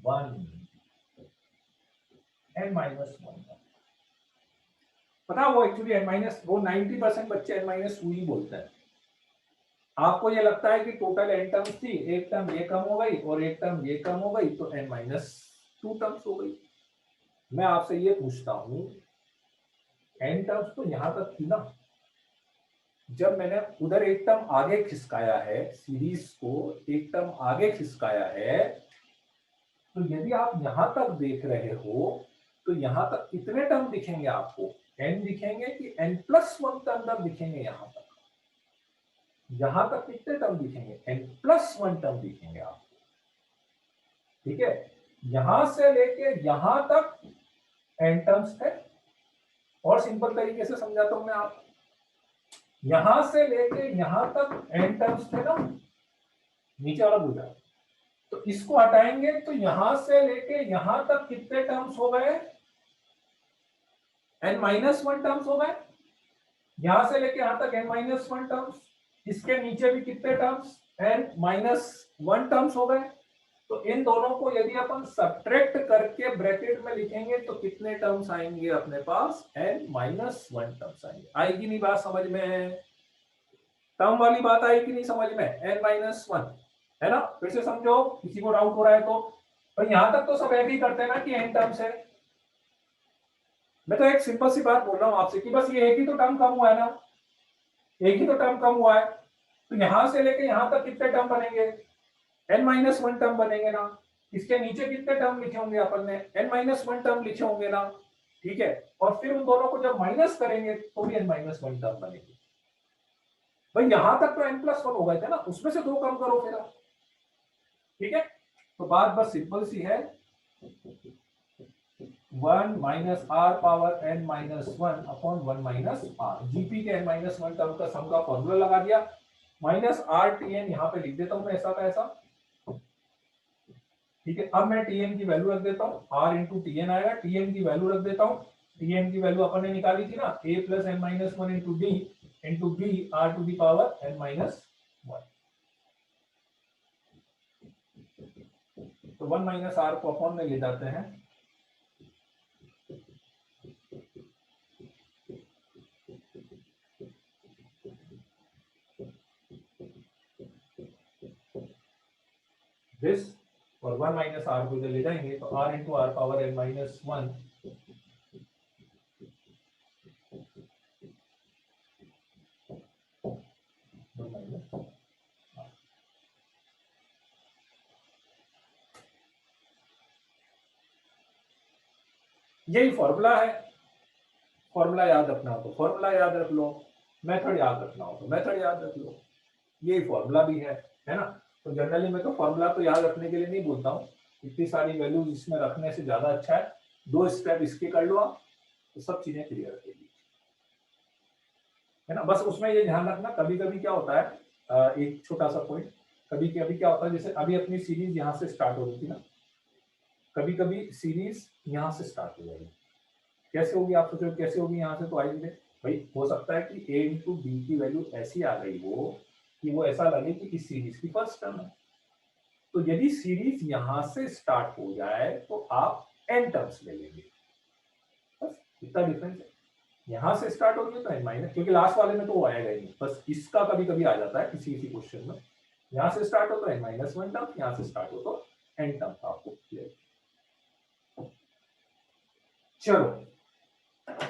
1, n माइनस 1। पता वो एक्चुअली n माइनस, वो 90% बच्चे n माइनस 2 ही बोलते हैं। आपको ये लगता है कि टोटल n टर्म्स थी, एक टर्म ये कम हो गई और एक टर्म ये कम हो गई, तो n माइनस 2 टर्म्स हो गई। मैं आपसे ये पूछता हूं, n टर्म्स तो यहां तक थी ना, जब मैंने उधर एक टर्म आगे खिसकाया है, सीरीज को एक टर्म आगे खिसकाया है, तो यदि आप यहां तक देख रहे हो तो यहां तक कितने टर्म दिखेंगे आपको, n दिखेंगे कि n+1 टर्म दिखेंगे। यहां तक कितने टर्म दिखेंगे, n+1 टर्म दिखेंगे आपको, ठीक है। यहां से लेके यहां तक n टर्म्स थे, और सिंपल तरीके से समझाता हूं मैं आपको, यहां से लेके यहां तक n टर्म्स थे ना, नीचे वाला भूल जाओ, तो इसको हटाएंगे तो यहां से लेके यहां तक कितने टर्म्स हो गए, n-1 टर्म्स हो गए। यहां से लेके यहां तक n-1 टर्म्स, इसके नीचे भी कितने टर्म्स, n-1 टर्म्स हो गए। तो इन दोनों को यदि अपन सब्ट्रैक्ट करके ब्रैकेट में लिखेंगे तो कितने टर्म्स आएंगे अपने पास, n-1 टर्म्स आएंगे। आएगी नहीं बात समझ में, टर्म वाली बात आई कि नहीं समझ में, n-1 है ना। फिर से समझो, किसी को डाउट हो रहा है तो यहां तक तो सब एग्री करते हैं ना कि n टर्म्स है। मैं तो एक सिंपल सी बात बोल रहा हूं आपसे कि बस ये एक ही तो टर्म कम हुआ है ना, एक ही तो टर्म कम हुआ है, तो यहां से लेके यहां तक कितने टर्म बनेंगे, n-1 टर्म बनेंगे ना। इसके नीचे कितने टर्म लिखे होंगे अपन ने, n-1 टर्म लिखे होंगे ना, ठीक है। और फिर उन दोनों को जब माइनस करेंगे तो भी n-1 टर्म बनेंगे। भाई यहां तक तो n+1 हो गए थे ना, उसमें से 2 कम करो फिर, ठीक है। तो बात बस सिंपल सी है, 1 minus R power n-1 upon 1 minus R, GP के n-1 टर्म का सम का फॉर्मूला लगा दिया, माइनस आर टी एन यहां पे लिख देता हूं मैं ऐसा का ऐसा, ठीक है। अब मैं टीएन की वैल्यू रख देता हूं, आर इंटू टीएन आएगा, टीएन की वैल्यू रख देता हूं, टीएन की वैल्यू अपन ने निकाली थी ना, a plus n-1 into D, into b r to the power n minus 1. तो 1 माइनस आर को अपॉन में ले जाते हैं, दिस, और 1 माइनस आर को इधर ले जाएंगे तो r इंटू आर पावर n माइनस 1 यही फॉर्मूला है। फॉर्मूला याद रखना हो तो फॉर्मूला याद रख लो, मेथड याद रखना हो तो मेथड याद रख लो, यही फॉर्मूला भी है ना। तो जनरली मैं तो फॉर्मूला तो याद रखने के लिए नहीं बोलता हूँ, इतनी सारी वैल्यूज इसमें रखने से ज्यादा अच्छा है 2 स्टेप इसके कर लो आप, तो सब चीजें क्लियर रहेगी, है ना। बस उसमें ये ध्यान रखना, कभी कभी क्या होता है, एक छोटा सा पॉइंट, कभी कभी क्या होता है, जैसे अभी अपनी सीरीज यहाँ से स्टार्ट हो रही थी ना, कभी कभी सीरीज यहाँ से स्टार्ट हो जाएगी, कैसे होगी आप सोचो, कैसे होगी यहाँ से, तो आइए भाई, हो सकता है कि a इंटू बी की वैल्यू ऐसी आ गई हो कि वो ऐसा लगे कि इस सीरीज की फर्स्ट टर्म है। तो यदि सीरीज यहां से स्टार्ट हो जाए तो आप n टर्म्स ले लेंगे, बस इतना डिफरेंस है। यहां से स्टार्ट हो गया तो n माइनस, क्योंकि लास्ट वाले में तो वो आएगा ही नहीं, बस इसका कभी कभी आ जाता है किसी किसी क्वेश्चन में, यहां से स्टार्ट हो तो n माइनस 1 टर्म, यहां से स्टार्ट हो तो n टर्म आपको क्लियर। चलो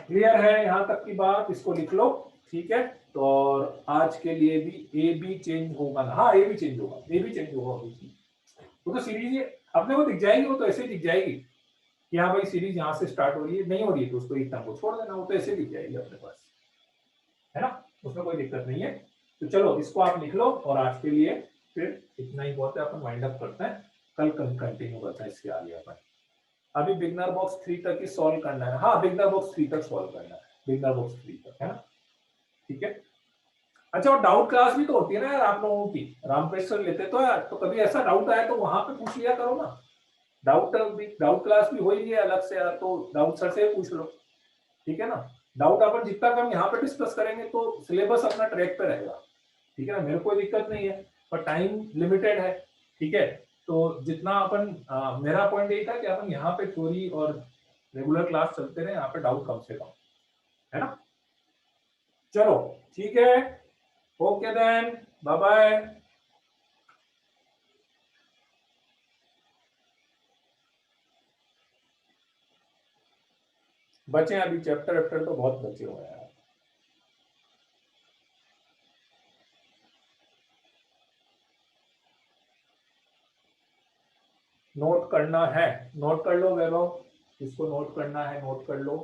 क्लियर है यहाँ तक की बात, इसको लिख लो, ठीक है। तो और आज के लिए भी ए भी चेंज होगा ना, हाँ ए भी चेंज होगा, ए भी चेंज होगा, वो तो सीरीज अपने को दिख जाएगी, वो तो ऐसे दिख जाएगी कि हाँ भाई सीरीज यहाँ से स्टार्ट हो रही है, नहीं हो रही है तो उसको एक टर्म को छोड़ देना, वो तो ऐसे दिख जाएगी अपने पास, है ना, उसमें कोई दिक्कत नहीं है। तो चलो इसको आप लिख लो, और आज के लिए फिर इतना ही बहुत है, अपन वाइंड अप करते हैं, कल कंटिन्यू करते हैं इसके आगे अपन। अभी बिगनर बॉक्स 3 तक ही सॉल्व करना है, हाँ बिगनर बॉक्स 3 तक सॉल्व करना है, बिगनर बॉक्स 3 तक, है ना, ठीक है। अच्छा, और डाउट क्लास भी तो होती है ना यार आप लोगों की, रामकृष्ण सर लेते तो यार, तो कभी ऐसा डाउट आया तो वहां पे पूछ लिया करो ना, डाउट क्लास भी हो ही है अलग से यार, तो डाउट सर से पूछ लो, ठीक है ना। डाउट अपन जितना कम यहाँ पे डिस्कस करेंगे तो सिलेबस अपना ट्रैक पे रहेगा, ठीक है ना, मेरे को दिक्कत नहीं है, पर टाइम लिमिटेड है, ठीक है। तो जितना अपन मेरा पॉइंट यही था कि अपन यहाँ पे थ्योरी और रेगुलर क्लास चलते रहे, यहाँ पे डाउट कम से कम, है ना। चलो ठीक है, ओके देन, बाय बाय। बचे अभी चैप्टर तो बहुत बचे हुए हैं, नोट करना है, नोट कर लो वैभव, इसको नोट करना है, नोट कर लो।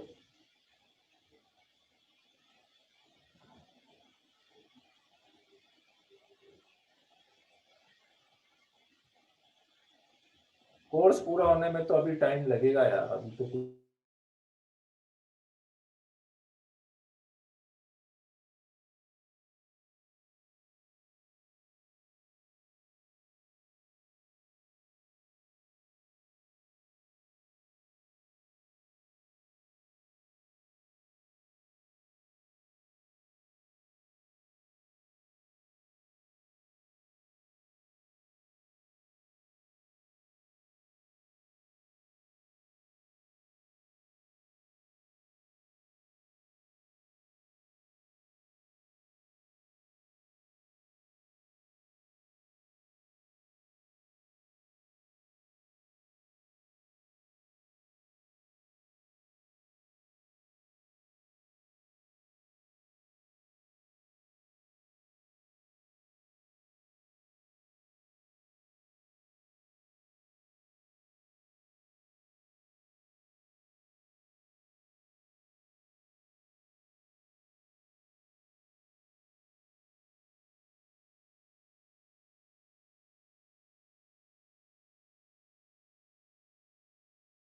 कोर्स पूरा होने में तो अभी टाइम लगेगा यार, अभी तो